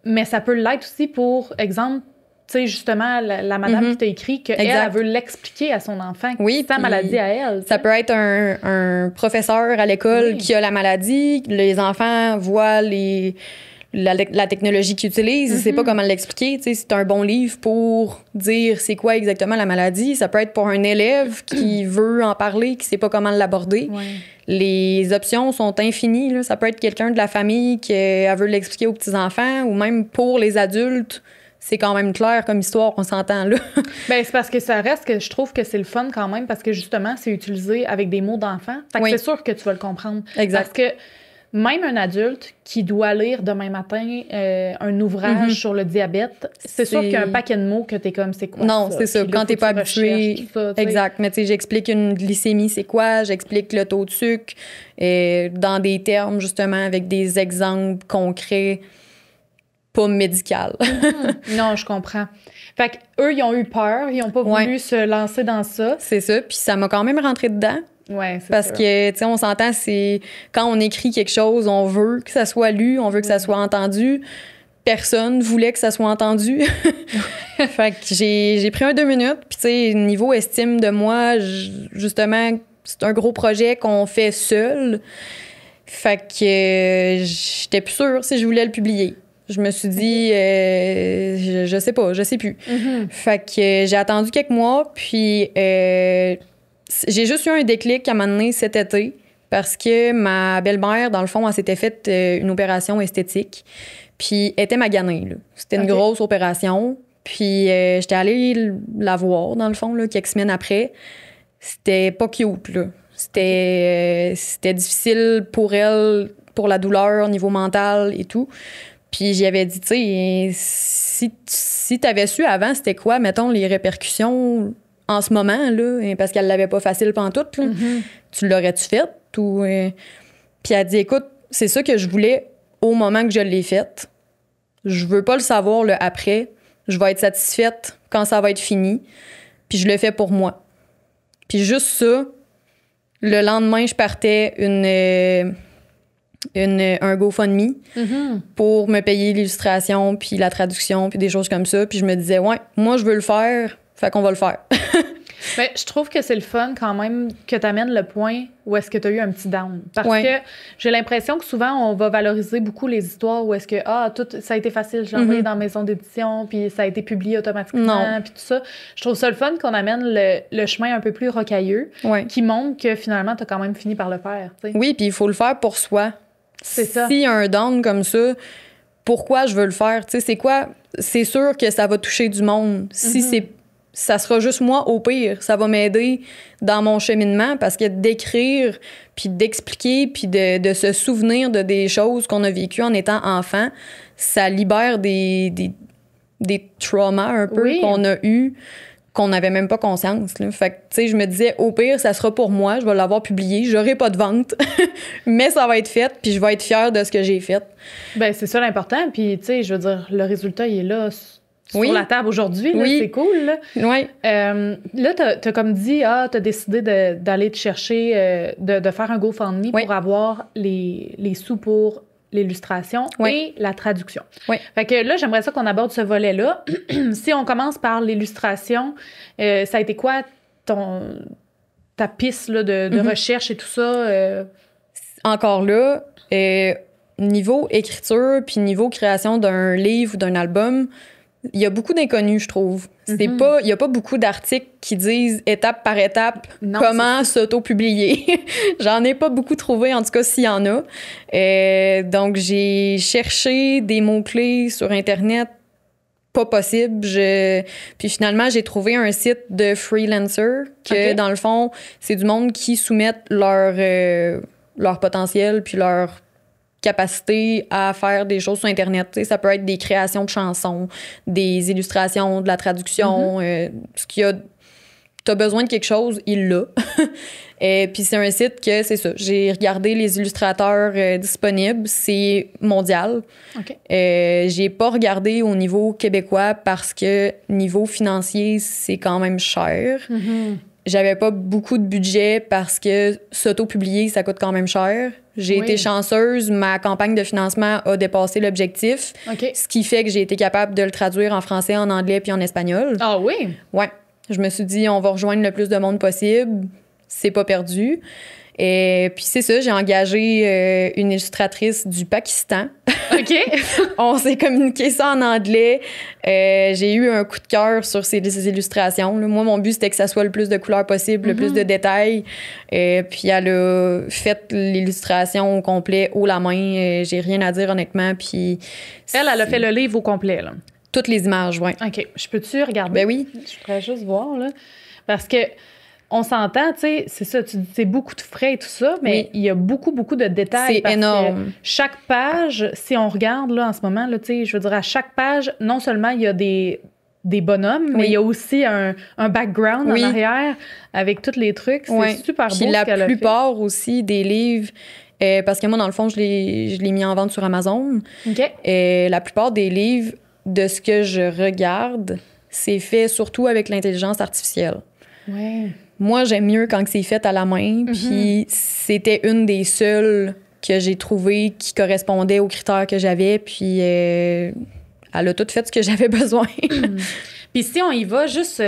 mais ça peut l'être aussi pour, exemple, tu sais, justement, la madame qui t'a écrit qu'elle elle veut l'expliquer à son enfant, sa maladie à elle. Ça peut être un professeur à l'école qui a la maladie, les enfants voient la technologie qu'ils utilisent, ils ne savent pas comment l'expliquer. Tu sais, c'est un bon livre pour dire c'est quoi exactement la maladie. Ça peut être pour un élève qui veut en parler, qui ne sait pas comment l'aborder. Ouais. Les options sont infinies. Là. Ça peut être quelqu'un de la famille qui veut l'expliquer aux petits-enfants ou même pour les adultes. C'est quand même clair comme histoire, on s'entend là. Bien, c'est parce que ça reste que je trouve que c'est le fun quand même parce que justement, c'est utilisé avec des mots d'enfant. Fait que c'est sûr que tu vas le comprendre. Exact. Parce que même un adulte qui doit lire demain matin un ouvrage sur le diabète, c'est sûr qu'il y a un paquet de mots que t'es comme, c'est quoi non, ça? c'est ça. Quand t'es pas habitué. Ça, exact. Mais tu sais, j'explique une glycémie, c'est quoi? J'explique le taux de sucre dans des termes, justement, avec des exemples concrets. Pas médical. Non, je comprends. Fait qu'eux, ils ont eu peur, ils n'ont pas voulu se lancer dans ça. C'est ça, puis ça m'a quand même rentré dedans. Ouais, c'est parce sûr. Que, tu sais, on s'entend, c'est quand on écrit quelque chose, on veut que ça soit lu, on veut que ça soit entendu. Personne voulait que ça soit entendu. Fait que j'ai pris 2 minutes, puis tu sais, niveau estime de moi, justement, c'est un gros projet qu'on fait seul. Fait que j'étais plus sûre si je voulais le publier. Je me suis dit, je sais pas, je sais plus. Fait que j'ai attendu quelques mois, puis j'ai juste eu un déclic à un moment donné cet été, parce que ma belle-mère, dans le fond, elle s'était faite une opération esthétique, puis elle était maganée, là. C'était une grosse opération, puis j'étais allée la voir, dans le fond, là, quelques semaines après. C'était pas cute, là. C'était difficile pour elle, pour la douleur au niveau mental et tout. Puis j'y avais dit, tu sais, si t'avais su avant, c'était quoi, mettons, les répercussions en ce moment, là, parce qu'elle l'avait pas facile pantoute, là, tu l'aurais-tu fait? Ou, Puis elle dit, écoute, c'est ça que je voulais au moment que je l'ai faite. Je veux pas le savoir le après. Je vais être satisfaite quand ça va être fini. Puis je le fais pour moi. Puis juste ça, le lendemain, je partais un GoFundMe pour me payer l'illustration, puis la traduction, puis des choses comme ça. Puis je me disais, ouais, moi, je veux le faire, fait qu'on va le faire. Ben, je trouve que c'est le fun quand même que tu amènes le point où est-ce que tu as eu un petit down. Parce que j'ai l'impression que souvent, on va valoriser beaucoup les histoires où est-ce que, tout, ça a été facile, je l'ai envoyé dans la maison d'édition, puis ça a été publié automatiquement, puis tout ça. Je trouve ça le fun qu'on amène le chemin un peu plus rocailleux, qui montre que finalement, tu as quand même fini par le faire. T'sais. Oui, puis il faut le faire pour soi. C'est ça. S'il y a un down comme ça, pourquoi je veux le faire? Tu sais, c'est quoi? C'est sûr que ça va toucher du monde. Si ça sera juste moi, au pire, ça va m'aider dans mon cheminement parce que d'écrire, puis d'expliquer, puis de se souvenir de des choses qu'on a vécues en étant enfant, ça libère des traumas un peu qu'on a eus, qu'on n'avait même pas conscience. Là. Fait que, tu sais, je me disais, au pire, ça sera pour moi, je vais l'avoir publié, j'aurai pas de vente, mais ça va être fait, puis je vais être fière de ce que j'ai fait. Ben c'est ça l'important, puis tu sais, je veux dire, le résultat, il est là sur la table aujourd'hui, c'est cool. Là, là t'as comme dit, t'as décidé d'aller te chercher, de faire un GoFundMe pour avoir les sous pour l'illustration et la traduction. Fait que là, j'aimerais ça qu'on aborde ce volet-là. Si on commence par l'illustration, ça a été quoi ta piste là, de recherche et tout ça? Encore là, niveau écriture puis niveau création d'un livre ou d'un album, il y a beaucoup d'inconnus, je trouve. Il y a pas beaucoup d'articles qui disent étape par étape comment s'auto-publier. J'en ai pas beaucoup trouvé, en tout cas, s'il y en a. Donc, j'ai cherché des mots-clés sur Internet. Pas possible. Puis finalement, j'ai trouvé un site de freelancer que, dans le fond, c'est du monde qui soumettent leur potentiel puis leur capacité à faire des choses sur Internet. T'sais, ça peut être des créations de chansons, des illustrations, de la traduction. Ce qu'il y a, t'as besoin de quelque chose, il l'a. Et puis c'est un site que, c'est ça, j'ai regardé les illustrateurs disponibles, c'est mondial. J'ai pas regardé au niveau québécois parce que niveau financier, c'est quand même cher. J'avais pas beaucoup de budget parce que s'auto-publier, ça coûte quand même cher. J'ai été chanceuse, ma campagne de financement a dépassé l'objectif, ce qui fait que j'ai été capable de le traduire en français, en anglais puis en espagnol. Ah oui? Ouais. Je me suis dit, on va rejoindre le plus de monde possible. C'est pas perdu. Et puis c'est ça, j'ai engagé une illustratrice du Pakistan. On s'est communiqué ça en anglais. J'ai eu un coup de cœur sur ces illustrations. Là. Moi, mon but, c'était que ça soit le plus de couleurs possible, le plus de détails. Puis elle a fait l'illustration au complet, haut la main. J'ai rien à dire, honnêtement. Puis elle a fait le livre au complet, là. Toutes les images, oui. OK. Je peux-tu regarder? Ben oui. Je pourrais juste voir, là. Parce que on s'entend, tu sais, c'est ça, tu dis c'est beaucoup de frais et tout ça, mais il y a beaucoup, beaucoup de détails. C'est énorme. Chaque page, si on regarde, là, en ce moment, là, tu sais, je veux dire, à chaque page, non seulement il y a des bonhommes, mais il y a aussi un background en arrière avec tous les trucs. C'est super beau. Puis la plupart aussi des livres, parce que moi, dans le fond, je l'ai mis en vente sur Amazon. La plupart des livres, de ce que je regarde, c'est fait surtout avec l'intelligence artificielle. Moi, j'aime mieux quand c'est fait à la main. Puis c'était une des seules que j'ai trouvées qui correspondait aux critères que j'avais. Puis elle a tout fait ce que j'avais besoin. Puis si on y va, juste...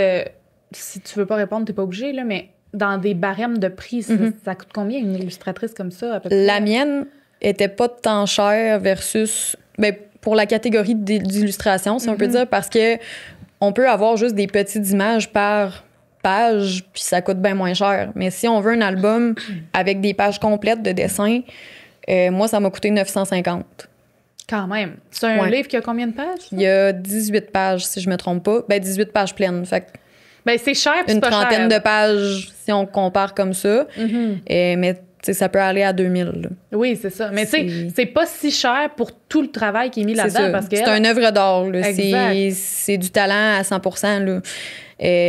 si tu veux pas répondre, t'es pas obligé, là, mais dans des barèmes de prix, ça coûte combien une illustratrice comme ça, à peu près? La mienne était pas tant chère versus... Ben, pour la catégorie d'illustration, si on peut dire, parce que on peut avoir juste des petites images par page, puis ça coûte bien moins cher. Mais si on veut un album avec des pages complètes de dessin, moi, ça m'a coûté 950. Quand même. C'est un livre qui a combien de pages? Il y a 18 pages, si je me trompe pas. Ben, 18 pages pleines. Fait que ben, c'est cher, puis c'est pas cher. Une trentaine de pages, si on compare comme ça. Mais ça peut aller à 2000. Là. Oui, c'est ça. Mais tu sais, c'est pas si cher pour tout le travail qui est mis là-dedans. Parce que c'est une œuvre d'art. C'est du talent à 100%. Là.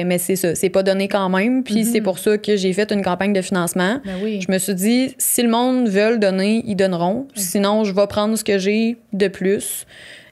Mais c'est ça. C'est pas donné quand même. Puis c'est pour ça que j'ai fait une campagne de financement. Ben oui. Je me suis dit, si le monde veut le donner, ils donneront. Sinon, je vais prendre ce que j'ai de plus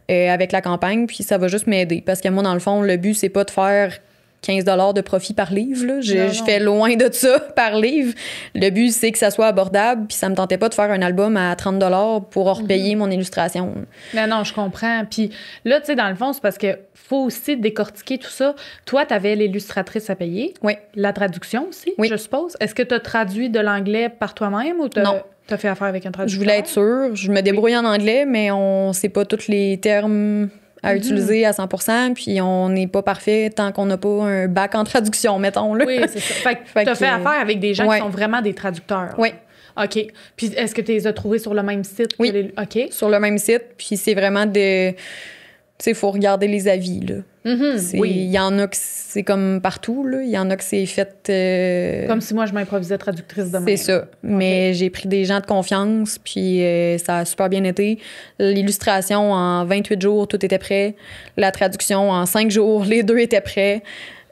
avec la campagne. Puis ça va juste m'aider. Parce que moi, dans le fond, le but, c'est pas de faire 15 $ de profit par livre. Là. Je fais loin de ça par livre. Le but, c'est que ça soit abordable. Puis ça me tentait pas de faire un album à 30 $ pour repayer mon illustration. Non, je comprends. Puis là, tu sais, dans le fond, c'est parce que faut aussi décortiquer tout ça. Toi, tu avais l'illustratrice à payer. Oui. La traduction aussi, je suppose. Est-ce que tu as traduit de l'anglais par toi-même ou non. Tu as fait affaire avec un traducteur? Je voulais être sûre. Je me débrouille en anglais, mais on sait pas tous les termes à utiliser à 100%, puis on n'est pas parfait tant qu'on n'a pas un bac en traduction, mettons. Là. Oui, c'est ça. Fait que tu as fait affaire avec des gens qui sont vraiment des traducteurs. Oui. OK. Puis est-ce que tu les as trouvés sur le même site? Oui, OK. Sur le même site, puis c'est vraiment de... Tu sais, il faut regarder les avis, là. Il y en a que c'est comme partout, là. Il y en a que c'est fait... Comme si moi, je m'improvisais traductrice de même. C'est ça. Mais j'ai pris des gens de confiance, puis ça a super bien été. L'illustration, en 28 jours, tout était prêt. La traduction, en 5 jours, les deux étaient prêts.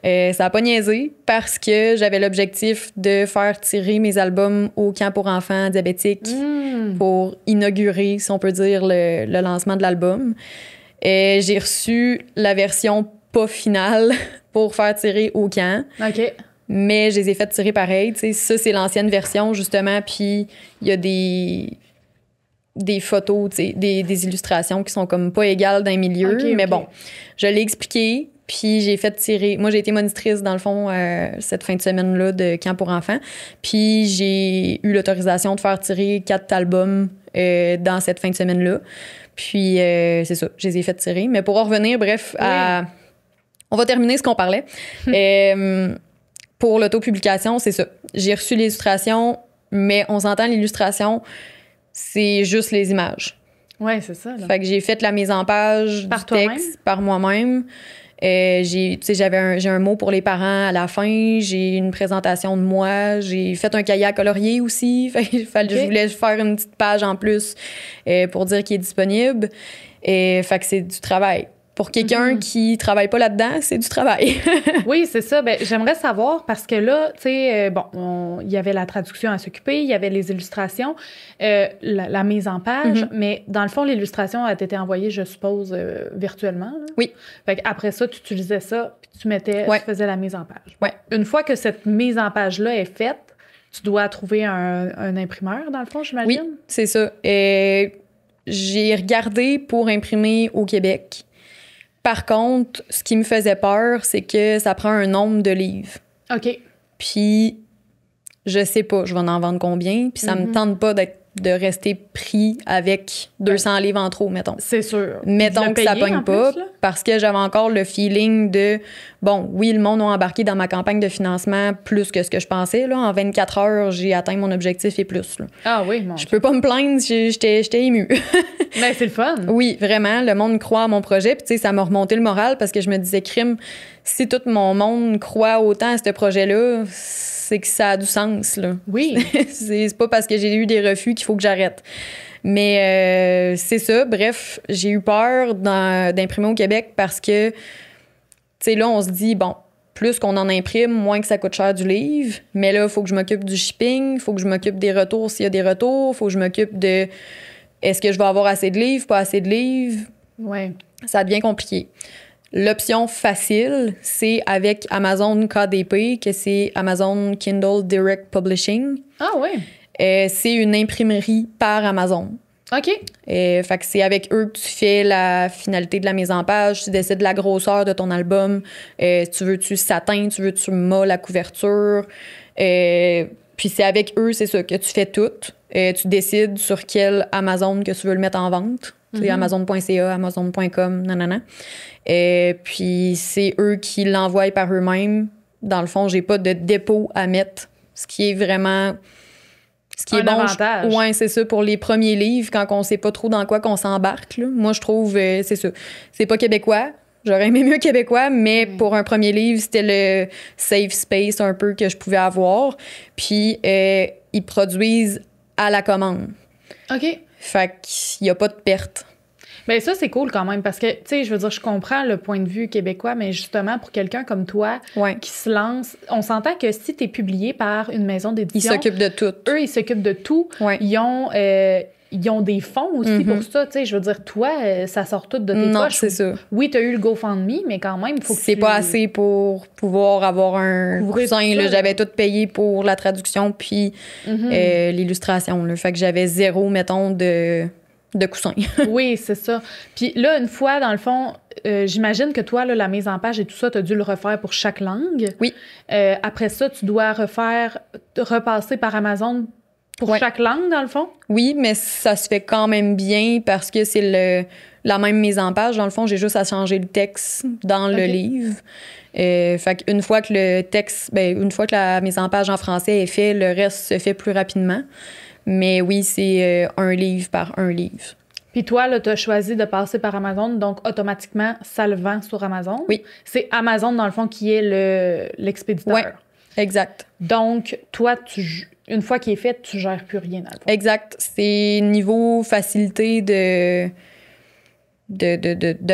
Ça n'a pas niaisé parce que j'avais l'objectif de faire tirer mes albums au camp pour enfants diabétiques pour inaugurer, si on peut dire, le lancement de l'album. J'ai reçu la version pas finale pour faire tirer au camp. OK. Mais je les ai fait tirer pareil. T'sais. Ça, c'est l'ancienne version, justement. Puis il y a des photos, des illustrations qui sont comme pas égales d'un milieu. Mais bon, je l'ai expliqué. Puis j'ai fait tirer... Moi, j'ai été monitrice, dans le fond, cette fin de semaine-là de camp pour enfants. Puis j'ai eu l'autorisation de faire tirer 4 albums dans cette fin de semaine-là. Puis, c'est ça, je les ai fait tirer. Mais pour en revenir, bref, on va terminer ce qu'on parlait. Pour l'autopublication, c'est ça. J'ai reçu l'illustration, mais on s'entend, l'illustration, c'est juste les images. Oui, c'est ça. Là. Fait que j'ai fait la mise en page du texte par moi-même. J'ai un mot pour les parents à la fin. J'ai une présentation de moi. J'ai fait un cahier à colorier aussi. Je voulais faire une petite page en plus pour dire qu'il est disponible. Fait que c'est du travail. Pour quelqu'un qui travaille pas là-dedans, c'est du travail. Oui, c'est ça. Ben, j'aimerais savoir parce que là, tu sais, il y avait la traduction à s'occuper, il y avait les illustrations, la mise en page, mais dans le fond, l'illustration a été envoyée, je suppose, virtuellement. Là. Oui. Fait qu'après ça, tu utilisais ça, puis tu faisais la mise en page. Ouais. Une fois que cette mise en page-là est faite, tu dois trouver un imprimeur, dans le fond, j'imagine? Oui, c'est ça. J'ai regardé pour imprimer au Québec. Par contre, ce qui me faisait peur, c'est que ça prend un nombre de livres. OK. Puis, je sais pas, je vais en vendre combien. Puis, ça me tente pas de rester pris avec 200 livres en trop, mettons. C'est sûr. Mettons que ça pogne pas, parce que j'avais encore le feeling de, bon, oui, le monde a embarqué dans ma campagne de financement plus que ce que je pensais. Là. En 24 heures, j'ai atteint mon objectif et plus. Là. Ah oui, mon Je peux pas me plaindre, j'étais émue. Mais c'est le fun. Oui, vraiment, le monde croit à mon projet. Puis, tu sais, ça m'a remonté le moral parce que je me disais, crime, si tout mon monde croit autant à ce projet-là, c'est que ça a du sens, là. Oui. C'est pas parce que j'ai eu des refus qu'il faut que j'arrête. Mais c'est ça. Bref, j'ai eu peur d'imprimer au Québec parce que, tu sais, là, on se dit, bon, plus qu'on en imprime, moins que ça coûte cher du livre. Mais là, il faut que je m'occupe du shipping, il faut que je m'occupe des retours s'il y a des retours, il faut que je m'occupe de est-ce que je vais avoir assez de livres, pas assez de livres. Ouais. Ça devient compliqué. L'option facile, c'est avec Amazon KDP, que c'est Amazon Kindle Direct Publishing. Ah oui? C'est une imprimerie par Amazon. OK. Fait que c'est avec eux que tu fais la finalité de la mise en page, tu décides de la grosseur de ton album, tu veux-tu satin, tu veux-tu mat la couverture, puis c'est avec eux, c'est ça, que tu fais tout. Tu décides sur quel Amazon que tu veux le mettre en vente. C'est Amazon.ca, Amazon.com, nanana. Puis c'est eux qui l'envoient par eux-mêmes. Dans le fond, j'ai pas de dépôt à mettre, ce qui est vraiment... Ce qui est bon, avantage. Ouais, c'est ça, pour les premiers livres, quand on sait pas trop dans quoi qu'on s'embarque. Là. Moi, je trouve, c'est ça. C'est pas québécois. J'aurais aimé mieux québécois, mais pour un premier livre, c'était le safe space un peu que je pouvais avoir. Puis, ils produisent à la commande. OK. Fait qu'il y a pas de perte. Mais ça, c'est cool quand même parce que, tu sais, je veux dire, je comprends le point de vue québécois, mais justement, pour quelqu'un comme toi qui se lance, on s'entend que si tu es publié par une maison d'édition... Ils s'occupent de tout. Eux, ils s'occupent de tout. Ouais. Ils ont des fonds aussi pour ça. Tu sais, je veux dire, toi, ça sort tout de tes poches. Non, c'est ça. Oui, tu as eu le GoFundMe, mais quand même, il faut que c'est pas assez pour pouvoir avoir un coussin. Là, j'avais tout payé pour la traduction puis l'illustration. Là. Fait que j'avais zéro, mettons, de coussin. Oui, c'est ça. Puis là, une fois, dans le fond, j'imagine que toi, là, la mise en page et tout ça, tu as dû le refaire pour chaque langue. Oui. Après ça, tu dois repasser par Amazon pour chaque langue, dans le fond? Oui, mais ça se fait quand même bien parce que c'est la même mise en page. Dans le fond, j'ai juste à changer le texte dans le livre. Fait qu'une fois que le texte, une fois que la mise en page en français est fait, le reste se fait plus rapidement. Mais oui, c'est un livre par un livre. Puis toi, là, tu as choisi de passer par Amazon, donc automatiquement, ça le vend sur Amazon. Oui. C'est Amazon, dans le fond, qui est l'expéditeur. Oui, exact. Donc, toi, une fois qu'il est fait, tu gères plus rien, dans le fond. Exact. C'est niveau facilité de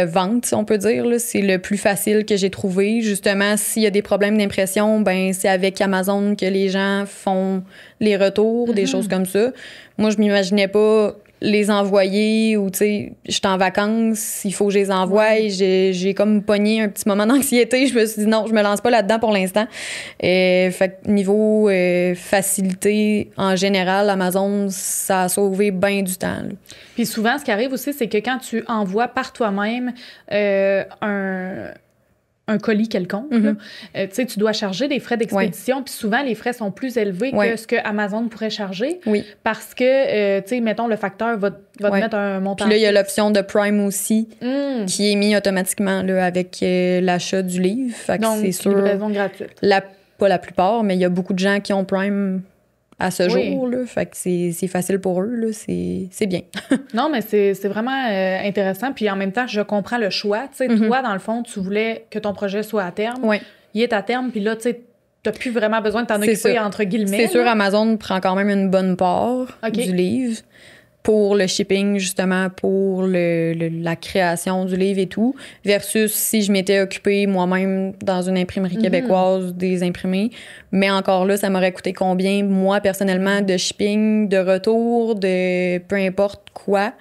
vente, si on peut dire. Là. C'est le plus facile que j'ai trouvé. Justement, s'il y a des problèmes d'impression, c'est avec Amazon que les gens font les retours, des choses comme ça. Moi, je m'imaginais pas les envoyer ou, tu sais, j'étais en vacances, il faut que je les envoie. J'ai comme pogné un petit moment d'anxiété. Je me suis dit non, je me lance pas là-dedans pour l'instant. Fait que niveau facilité, en général, Amazon, ça a sauvé bien du temps. Là. Puis souvent, ce qui arrive aussi, c'est que quand tu envoies par toi-même un colis quelconque, tu sais, tu dois charger des frais d'expédition, puis souvent, les frais sont plus élevés que ce que Amazon pourrait charger, parce que, tu sais, mettons, le facteur va te mettre un montant. Puis là, il y a l'option de Prime aussi, qui est mis automatiquement là, avec l'achat du livre. Fait que donc, c'est sûr, livraison gratuite. Pas la plupart, mais il y a beaucoup de gens qui ont Prime à ce jour. Là, fait que c'est facile pour eux. Là, c'est bien. Non, mais c'est vraiment intéressant. Puis en même temps, je comprends le choix. Tu sais, toi, dans le fond, tu voulais que ton projet soit à terme. Oui. Il est à terme. Puis là, tu sais, t'as plus vraiment besoin de t'en occuper, entre guillemets. C'est sûr, Amazon prend quand même une bonne part du livre pour le shipping, justement, pour la création du livre et tout, versus si je m'étais occupée moi-même dans une imprimerie québécoise des imprimés. Mais encore là, ça m'aurait coûté combien, moi, personnellement, de shipping, de retour, de peu importe quoi.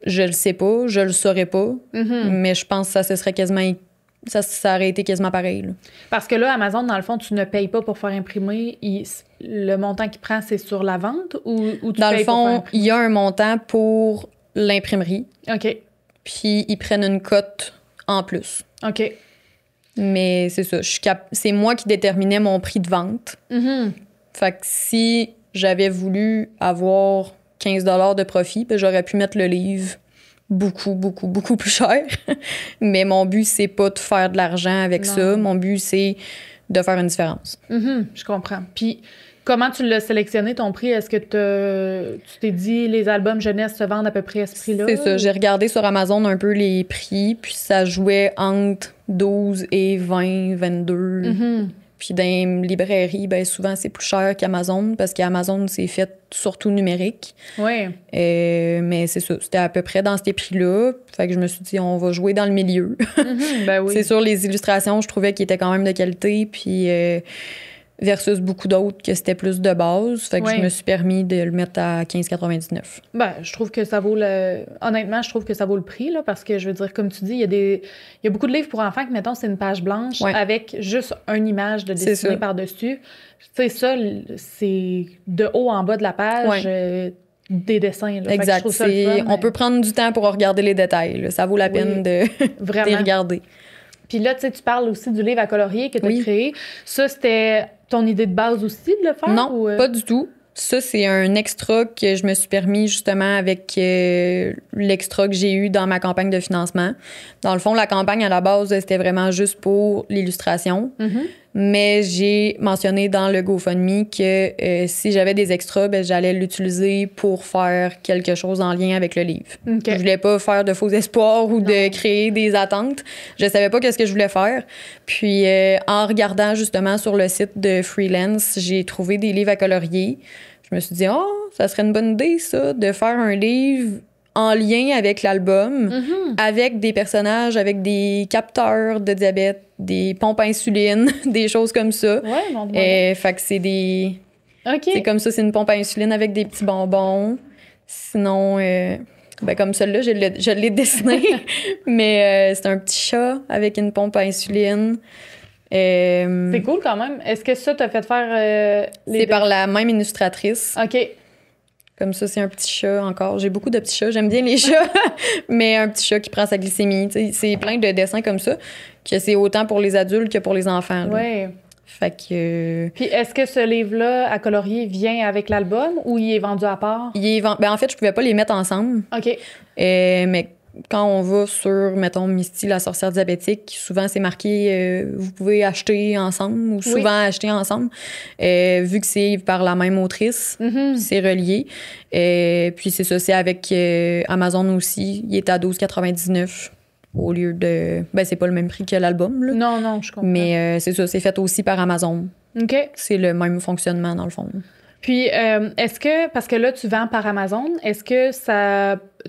Je le sais pas, je le saurais pas, mais je pense que ça se serait quasiment... Ça aurait été quasiment pareil. Là. Parce que là, Amazon, dans le fond, tu ne payes pas pour faire imprimer. Le montant qu'il prend, c'est sur la vente ou tu dans payes le fond, pour faire imprimer? Il y a un montant pour l'imprimerie. OK. Puis ils prennent une cote en plus. OK. Mais c'est ça. C'est moi qui déterminais mon prix de vente. Fait que si j'avais voulu avoir 15 $ de profit, ben j'aurais pu mettre le livre beaucoup plus cher. Mais mon but, c'est pas de faire de l'argent avec ça. Mon but, c'est de faire une différence. Je comprends. Puis, comment tu l'as sélectionné, ton prix? Est-ce que tu t'es dit les albums jeunesse se vendent à peu près à ce prix-là? C'est ça. J'ai regardé sur Amazon un peu les prix, puis ça jouait entre 12 et 20, 22. Puis dans les librairies, ben souvent, c'est plus cher qu'Amazon parce qu'Amazon, c'est fait surtout numérique. Oui. Mais c'est ça. C'était à peu près dans ces prix-là. Fait que je me suis dit, on va jouer dans le milieu. Ben oui. C'est sûr, les illustrations, je trouvais qu'ils étaient quand même de qualité. Puis versus beaucoup d'autres que c'était plus de base. Fait que je me suis permis de le mettre à 15,99. Ben, je trouve que ça vaut honnêtement, je trouve que ça vaut le prix, là, parce que, je veux dire, comme tu dis, il y a beaucoup de livres pour enfants que, mettons, c'est une page blanche avec juste une image de dessinée par-dessus. Tu sais, ça, c'est de haut en bas de la page. des dessins. Là. Exact. Fait que je trouve ça le fun, on peut prendre du temps pour regarder les détails. Là. Ça vaut la peine de les regarder. Puis là, tu sais, tu parles aussi du livre à colorier que tu as créé. Ça, c'était ton idée de base aussi de le faire? Non, pas du tout. Ça, c'est un extra que je me suis permis justement avec l'extra que j'ai eu dans ma campagne de financement. Dans le fond, la campagne, à la base, c'était vraiment juste pour l'illustration. Mais j'ai mentionné dans le GoFundMe que si j'avais des extras, ben, j'allais l'utiliser pour faire quelque chose en lien avec le livre. Je voulais pas faire de faux espoirs ou de créer des attentes. Je savais pas qu'est-ce que je voulais faire. Puis, en regardant justement sur le site de Freelance, j'ai trouvé des livres à colorier. Je me suis dit, ça serait une bonne idée, ça, de faire un livre en lien avec l'album, avec des personnages, avec des capteurs de diabète, des pompes à insuline, des choses comme ça. Ouais, non, fait que c'est des... C'est comme ça, c'est une pompe à insuline avec des petits bonbons. Sinon, ben comme celle-là, je l'ai dessiné, mais c'est un petit chat avec une pompe à insuline. C'est cool quand même. Est-ce que ça t'a fait faire c'est par la même illustratrice. OK. Comme ça, c'est un petit chat encore. J'ai beaucoup de petits chats. J'aime bien les chats, mais un petit chat qui prend sa glycémie. T'sais, c'est plein de dessins comme ça, que c'est autant pour les adultes que pour les enfants. Oui. Fait que... Puis est-ce que ce livre-là, à colorier, vient avec l'album ou il est vendu à part? Ben, en fait, je pouvais pas les mettre ensemble. OK. Mais quand on va sur, mettons, Misty, la sorcière diabétique, souvent c'est marqué vous pouvez acheter ensemble ou souvent acheter ensemble. Vu que c'est par la même autrice, c'est relié. Puis c'est ça, c'est avec Amazon aussi. Il est à 12,99 au lieu de... Ben, c'est pas le même prix que l'album, là. Non, je comprends. Mais c'est ça, c'est fait aussi par Amazon. OK. C'est le même fonctionnement, dans le fond. Puis, est-ce que, parce que là, tu vends par Amazon, est-ce que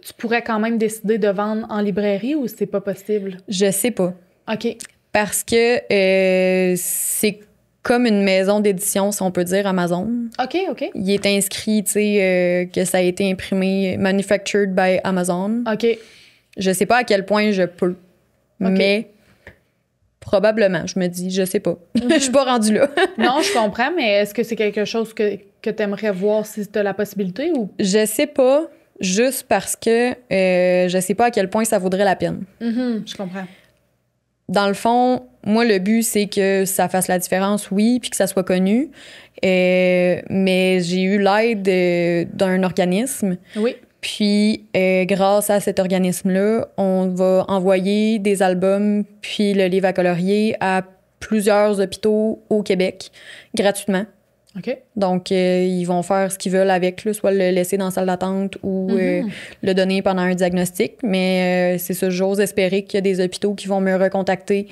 tu pourrais quand même décider de vendre en librairie ou c'est pas possible? Je sais pas. OK. Parce que c'est comme une maison d'édition, si on peut dire, Amazon. OK. Il est inscrit, tu sais, que ça a été imprimé, manufactured by Amazon. OK. Je sais pas à quel point je peux, mais... Probablement, je me dis, je sais pas. Je suis pas rendue là. Non, je comprends, mais est-ce que c'est quelque chose que tu aimerais voir si tu as la possibilité ou? Je sais pas, juste parce que je sais pas à quel point ça vaudrait la peine. Je comprends. Dans le fond, moi, le but, c'est que ça fasse la différence, oui, puis que ça soit connu. Mais j'ai eu l'aide d'un organisme. Oui. Puis, grâce à cet organisme-là, on va envoyer des albums puis le livre à colorier à plusieurs hôpitaux au Québec, gratuitement. OK. Donc, ils vont faire ce qu'ils veulent avec, là, soit le laisser dans la salle d'attente ou le donner pendant un diagnostic. Mais c'est ça, j'ose espérer qu'il y a des hôpitaux qui vont me recontacter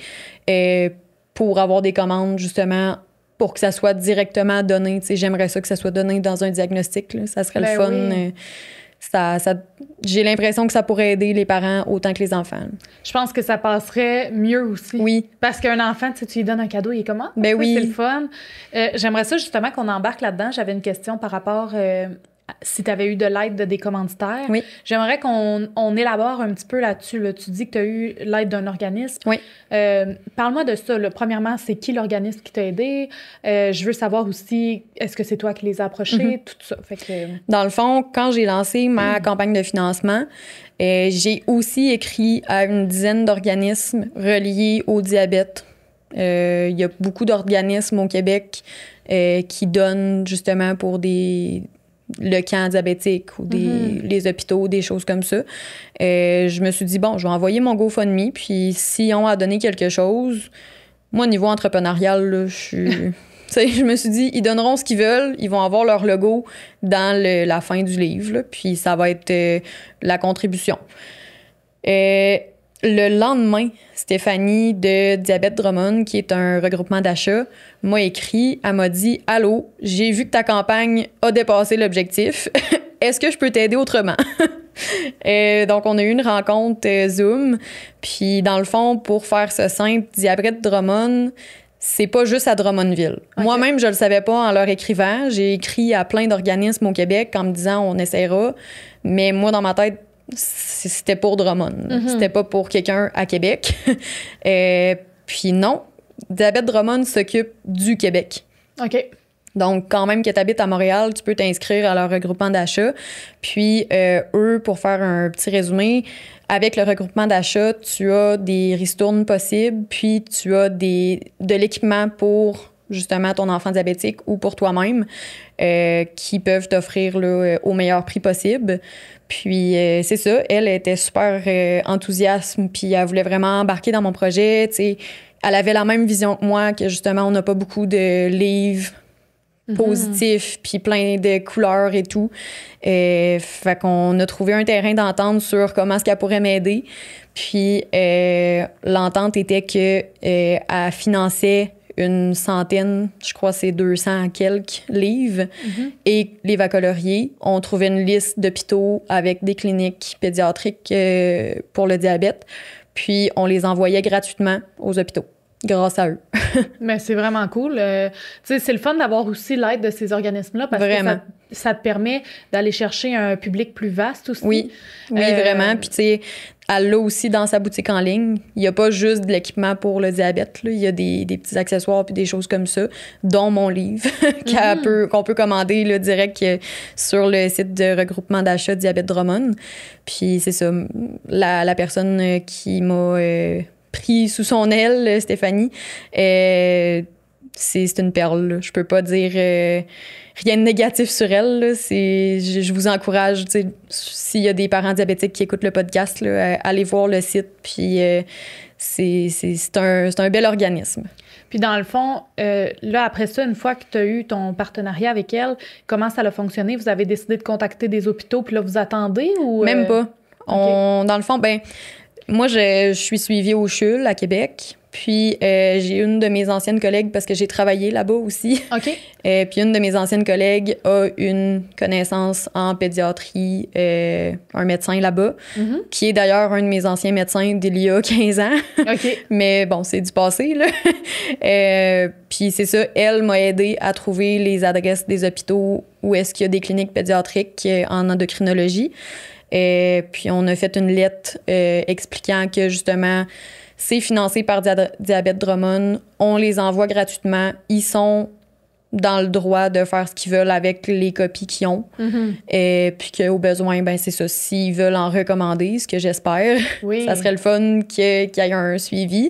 pour avoir des commandes, justement, pour que ça soit directement donné. Tu sais, j'aimerais ça que ça soit donné dans un diagnostic, là. Ça serait le fun. Oui. J'ai l'impression que ça pourrait aider les parents autant que les enfants. Je pense que ça passerait mieux aussi. Oui. Parce qu'un enfant, tu lui donnes un cadeau, il est comment? Ben oui. C'est le fun. J'aimerais ça justement qu'on embarque là-dedans. J'avais une question par rapport si tu avais eu de l'aide de des commanditaires. Oui. J'aimerais qu'on élabore un petit peu là-dessus. Là. Tu dis que tu as eu l'aide d'un organisme. Oui. Parle-moi de ça. Là. Premièrement, c'est qui l'organisme qui t'a aidé? Je veux savoir aussi, est-ce que c'est toi qui les as approchés? Tout ça. Fait que... Dans le fond, quand j'ai lancé ma campagne de financement, j'ai aussi écrit à une dizaine d'organismes reliés au diabète. Il y a beaucoup d'organismes au Québec qui donnent justement pour le camp diabétique ou les hôpitaux, des choses comme ça. Je me suis dit, bon, je vais envoyer mon GoFundMe, puis s'ils ont à donner quelque chose, moi, au niveau entrepreneurial, là, je me suis dit, ils donneront ce qu'ils veulent, ils vont avoir leur logo dans la fin du livre, là, puis ça va être la contribution. Le lendemain, Stéphanie de Diabète Drummond, qui est un regroupement d'achat, m'a écrit, elle m'a dit « Allô, j'ai vu que ta campagne a dépassé l'objectif. Est-ce que je peux t'aider autrement? » Donc, on a eu une rencontre Zoom. Puis, dans le fond, pour faire ça simple, Diabète Drummond, c'est pas juste à Drummondville. Okay. Moi-même, je le savais pas en leur écrivant. J'ai écrit à plein d'organismes au Québec en me disant « On essaiera. » Mais moi, dans ma tête, c'était pour Drummond. C'était pas pour quelqu'un à Québec. Puis non, Diabète Drummond s'occupe du Québec. OK. Donc, quand même que tu habites à Montréal, tu peux t'inscrire à leur regroupement d'achat. Puis, eux, pour faire un petit résumé, avec le regroupement d'achat, tu as des ristournes possibles, puis tu as de l'équipement pour justement ton enfant diabétique ou pour toi-même qui peuvent t'offrir là, au meilleur prix possible. Puis c'est ça, elle était super enthousiaste, puis elle voulait vraiment embarquer dans mon projet. T'sais, elle avait la même vision que moi, que justement, on n'a pas beaucoup de livres positifs, puis plein de couleurs et tout. Fait qu'on a trouvé un terrain d'entente sur comment est-ce qu'elle pourrait m'aider. Puis l'entente était que elle finançait une centaine, je crois c'est 200 quelques livres. Et les vacoloriers ont trouvé une liste d'hôpitaux avec des cliniques pédiatriques pour le diabète. Puis on les envoyait gratuitement aux hôpitaux grâce à eux. Mais c'est vraiment cool. Tu sais, c'est le fun d'avoir aussi l'aide de ces organismes-là parce vraiment. que ça te permet d'aller chercher un public plus vaste aussi. Oui, vraiment. Puis tu sais, elle l'a aussi dans sa boutique en ligne. Il n'y a pas juste de l'équipement pour le diabète. Là. Il y a des petits accessoires puis des choses comme ça, dont mon livre qu'on peut commander là, direct sur le site de regroupement d'achat Diabète Drummond. Puis c'est ça, la personne qui m'a pris sous son aile, Stéphanie, c'est une perle. Là. Je peux pas dire rien de négatif sur elle. Là. Je vous encourage, s'il y a des parents diabétiques qui écoutent le podcast, là, allez voir le site. Puis c'est un bel organisme. Puis dans le fond, là, après ça, une fois que tu as eu ton partenariat avec elle, comment ça a fonctionné? Vous avez décidé de contacter des hôpitaux, puis là, vous attendez? Ou Même pas. Okay. Dans le fond, moi, je suis suivie au CHUL à Québec. Puis, j'ai une de mes anciennes collègues, parce que j'ai travaillé là-bas aussi. OK. Puis, une de mes anciennes collègues a une connaissance en pédiatrie, un médecin là-bas, qui est d'ailleurs un de mes anciens médecins d'il y a 15 ans. OK. Mais bon, c'est du passé, là. Puis, c'est ça, elle m'a aidé à trouver les adresses des hôpitaux où est-ce qu'il y a des cliniques pédiatriques en endocrinologie. Puis on a fait une lettre expliquant que justement c'est financé par Diabète Drummond, on les envoie gratuitement, ils sont dans le droit de faire ce qu'ils veulent avec les copies qu'ils ont. Puis qu'au besoin, c'est ça, s'ils veulent en recommander, ce que j'espère, ça serait le fun qu'il y ait un suivi.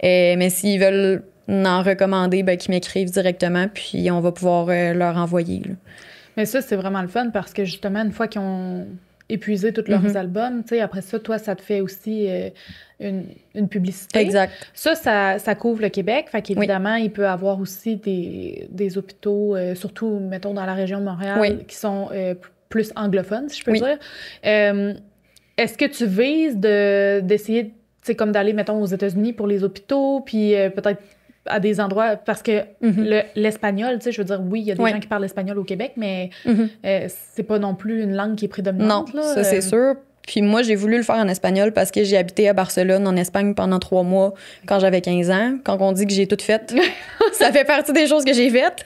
Mais s'ils veulent en recommander, qu'ils m'écrivent directement, puis on va pouvoir leur envoyer. Là. Mais ça, c'est vraiment le fun parce que justement, une fois qu'ils ont épuisé tous leurs albums, tu sais, après ça, toi, ça te fait aussi une publicité. Exact. Ça couvre le Québec, fait qu'évidemment, il peut y avoir aussi des hôpitaux, surtout, mettons, dans la région de Montréal, qui sont plus anglophones, si je peux dire. Est-ce que tu vises d'essayer, tu sais, comme d'aller, mettons, aux États-Unis pour les hôpitaux, puis peut-être à des endroits, parce que l'espagnol, tu sais, je veux dire, oui, il y a des gens qui parlent espagnol au Québec, mais c'est pas non plus une langue qui est prédominante. Non, ça c'est sûr. Puis moi, j'ai voulu le faire en espagnol parce que j'ai habité à Barcelone, en Espagne, pendant 3 mois quand j'avais 15 ans. Quand on dit que j'ai tout fait, ça fait partie des choses que j'ai faites.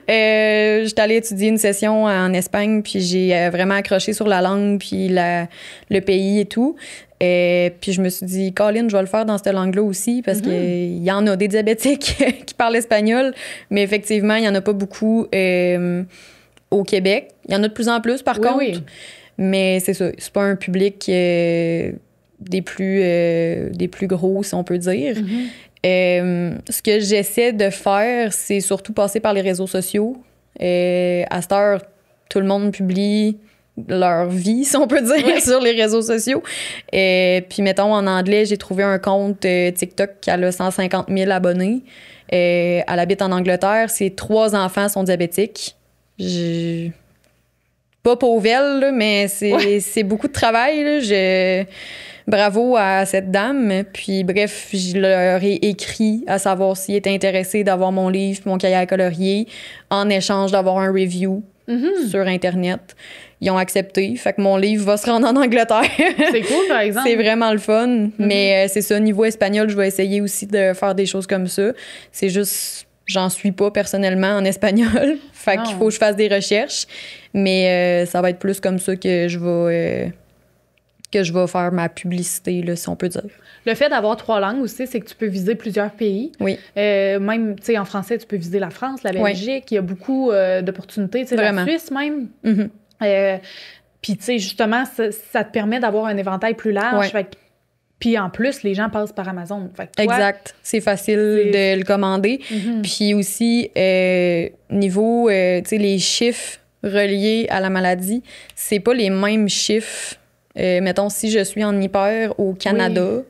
J'étais allée étudier une session en Espagne, puis j'ai vraiment accroché sur la langue, puis le pays et tout. Puis je me suis dit, Colin, je vais le faire dans cette langue-là aussi parce qu'il y en a des diabétiques qui parlent espagnol, mais effectivement, il n'y en a pas beaucoup au Québec. Il y en a de plus en plus, par contre. Oui. Mais c'est ça, c'est pas un public des plus gros, si on peut dire. Ce que j'essaie de faire, c'est surtout passer par les réseaux sociaux. À cette heure, tout le monde publie leur vie, si on peut dire, sur les réseaux sociaux. Puis, mettons, en anglais, j'ai trouvé un compte TikTok qui a 150 000 abonnés. Elle habite en Angleterre. Ses 3 enfants sont diabétiques. Pas pauvelle, là, mais c'est beaucoup de travail. Là. Bravo à cette dame. Puis, bref, je leur ai écrit à savoir s'ils étaient intéressés d'avoir mon livre, mon cahier à colorier, en échange d'avoir un review sur Internet. Ils ont accepté. Fait que mon livre va se rendre en Angleterre. C'est cool, par exemple. C'est vraiment le fun. Mais c'est ça, niveau espagnol, je vais essayer aussi de faire des choses comme ça. C'est juste, j'en suis pas personnellement en espagnol. Fait qu'il faut que je fasse des recherches. Mais ça va être plus comme ça que je vais que je vais faire ma publicité, là, si on peut dire. Le fait d'avoir 3 langues aussi, c'est que tu peux viser plusieurs pays. Oui. Même, tu sais, en français, tu peux viser la France, la Belgique. Il y a beaucoup d'opportunités. Tu sais, la Suisse même. Puis, tu sais, justement, ça te permet d'avoir un éventail plus large. Puis, en plus, les gens passent par Amazon. Fait que toi, exact. C'est facile de le commander. Puis aussi, niveau, tu sais, les chiffres reliés à la maladie, c'est pas les mêmes chiffres. Mettons, si je suis en hyper au Canada,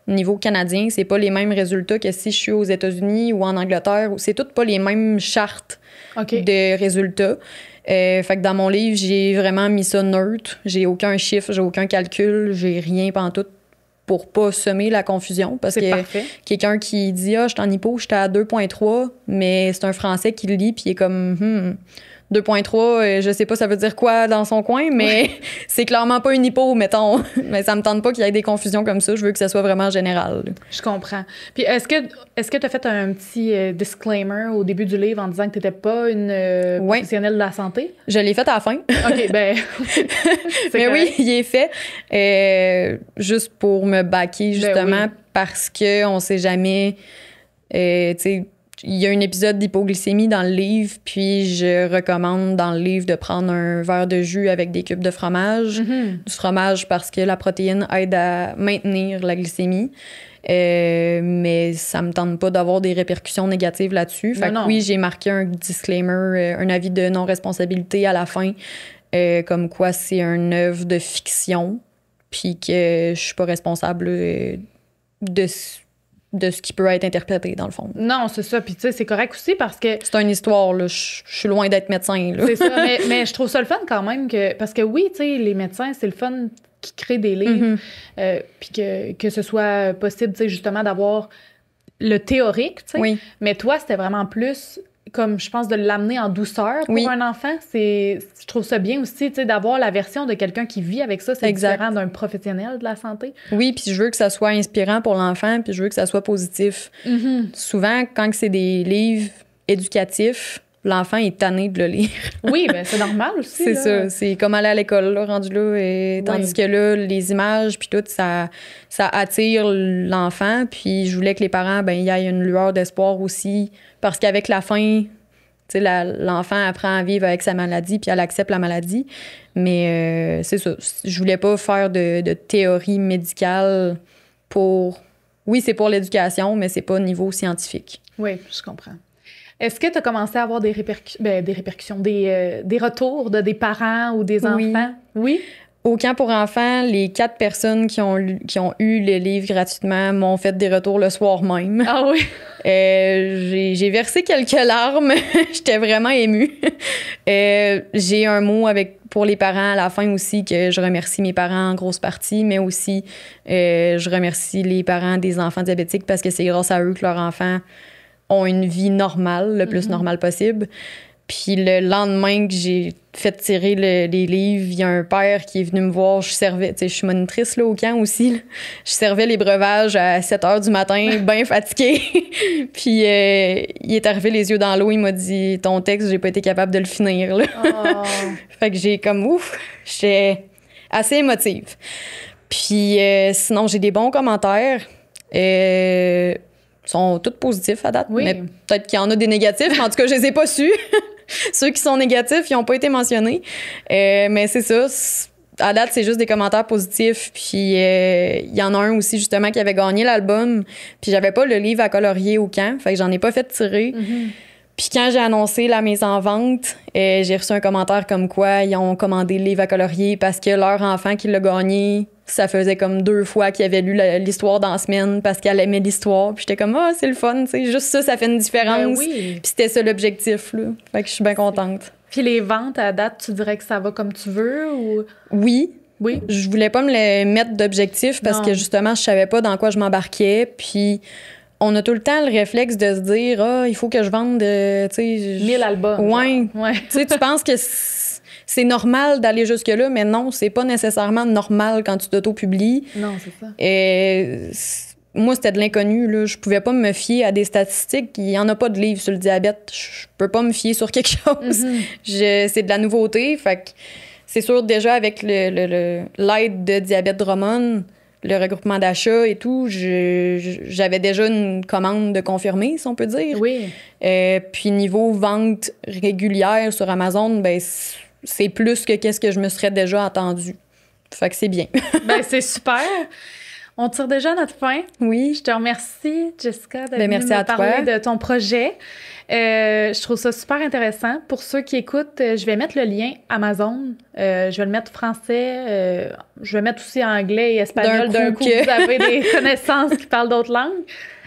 niveau canadien, c'est pas les mêmes résultats que si je suis aux États-Unis ou en Angleterre. C'est toutes pas les mêmes chartes de résultats. Fait que dans mon livre, j'ai vraiment mis ça neutre. J'ai aucun chiffre, j'ai aucun calcul, j'ai rien pantoute pour pas semer la confusion. Parce que quelqu'un qui dit « Ah, je suis en hypo, j'étais à 2,3 », mais c'est un Français qui le lit puis il est comme 2,3, je sais pas ça veut dire quoi dans son coin, mais c'est clairement pas une hypo, mettons. Mais ça me tente pas qu'il y ait des confusions comme ça. Je veux que ça soit vraiment général. Je comprends. Puis est-ce que tu as fait un petit disclaimer au début du livre en disant que tu n'étais pas une professionnelle de la santé? Je l'ai fait à la fin. OK, ben mais correct. Oui, il est fait. Juste pour me backer, justement, parce qu'on sait jamais... tu sais, il y a un épisode d'hypoglycémie dans le livre, puis je recommande dans le livre de prendre un verre de jus avec des cubes de fromage. Du fromage parce que la protéine aide à maintenir la glycémie. Mais ça me tente pas d'avoir des répercussions négatives là-dessus. Fait que oui, j'ai marqué un disclaimer, un avis de non-responsabilité à la fin, comme quoi c'est une œuvre de fiction, puis que je suis pas responsable de ce qui peut être interprété, dans le fond. Non, c'est ça. Puis, tu sais, c'est correct aussi parce que... C'est une histoire, là. Je suis loin d'être médecin, là. C'est ça. mais je trouve ça le fun quand même que... Parce que oui, tu sais, les médecins, c'est le fun qui créent des livres. Puis que ce soit possible, tu sais, justement, d'avoir le théorique, tu sais. Oui. Mais toi, c'était vraiment plus... comme je pense de l'amener en douceur pour un enfant, je trouve ça bien aussi, tu sais, d'avoir la version de quelqu'un qui vit avec ça, c'est différent d'un professionnel de la santé. Oui, puis je veux que ça soit inspirant pour l'enfant, puis je veux que ça soit positif. Souvent, quand c'est des livres éducatifs, l'enfant est tanné de le lire. Oui, ben c'est normal aussi. C'est ça, c'est comme aller à l'école, là, rendu là, tandis que là, les images puis tout, ça attire l'enfant, puis je voulais que les parents, ben il y ait une lueur d'espoir aussi, parce qu'avec la fin, tu sais, l'enfant apprend à vivre avec sa maladie, puis elle accepte la maladie, mais c'est ça, je voulais pas faire de théorie médicale pour... Oui, c'est pour l'éducation, mais c'est pas au niveau scientifique. Oui, je comprends. Est-ce que tu as commencé à avoir des répercussions, des retours de des parents ou des enfants? Oui. Au camp pour enfants, les 4 personnes qui ont eu le livre gratuitement m'ont fait des retours le soir même. Ah oui? J'ai versé quelques larmes. J'étais vraiment émue. J'ai un mot pour les parents à la fin aussi, que je remercie mes parents en grosse partie, mais aussi je remercie les parents des enfants diabétiques parce que c'est grâce à eux que leurs enfants ont une vie normale, le plus normale possible. Puis le lendemain que j'ai fait tirer les livres, il y a un père qui est venu me voir. Je suis monitrice là, au camp aussi. Là. Je servais les breuvages à 7 h du matin, bien fatiguée. Puis il est arrivé les yeux dans l'eau, il m'a dit « Ton texte, j'ai pas été capable de le finir. » Fait que j'ai comme ouf, j'étais assez émotive. Puis sinon, j'ai des bons commentaires. Sont tous positifs à date, mais peut-être qu'il y en a des négatifs, mais en tout cas, je les ai pas su. Ceux qui sont négatifs, ils n'ont pas été mentionnés. Mais c'est ça. À date, c'est juste des commentaires positifs. Puis il y en a un aussi, justement, qui avait gagné l'album. Puis j'avais pas le livre à colorier au camp. Fait que j'en ai pas fait tirer. Puis quand j'ai annoncé la mise en vente, j'ai reçu un commentaire comme quoi ils ont commandé le livre à colorier parce que leur enfant qui l'a gagné, ça faisait comme 2 fois qu'il avait lu l'histoire dans la semaine parce qu'elle aimait l'histoire. Puis j'étais comme, c'est le fun, tu sais. Juste ça fait une différence. Ben oui. Puis c'était ça l'objectif, là. Fait que je suis bien contente. Puis les ventes, à date, tu dirais que ça va comme tu veux ou... Oui. Je voulais pas me mettre d'objectif parce que justement, je savais pas dans quoi je m'embarquais. Puis on a tout le temps le réflexe de se dire, il faut que je vende, tu sais... 1000 albums. Ouais. Tu sais, tu penses que c'est normal d'aller jusque-là, mais non, c'est pas nécessairement normal quand tu t'auto-publies. Non, c'est ça. Et moi, c'était de l'inconnu, là. Je pouvais pas me fier à des statistiques. Il y en a pas de livre sur le diabète. Je peux pas me fier sur quelque chose. C'est de la nouveauté. Fait que c'est sûr, déjà avec l'aide de Diabète Drummond, le regroupement d'achat et tout, j'avais déjà une commande de confirmer, si on peut dire. Oui. Puis niveau vente régulière sur Amazon, ben c'est plus que qu'est-ce que je me serais déjà attendu. Fait que c'est bien. Ben c'est super. On tire déjà à notre fin. Oui. Je te remercie, Jessica, d'être venue Merci me à parler toi. de ton projet. Je trouve ça super intéressant. Pour ceux qui écoutent, je vais mettre le lien Amazon. Je vais le mettre français. Je vais mettre aussi anglais et espagnol d'un coup. Vous avez des connaissances qui parlent d'autres langues.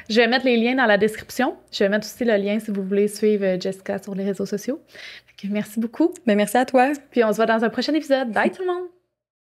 Je vais mettre les liens dans la description. Je vais mettre aussi le lien si vous voulez suivre Jessica sur les réseaux sociaux. Merci beaucoup. Ben, merci à toi. Puis on se voit dans un prochain épisode. Bye tout le monde!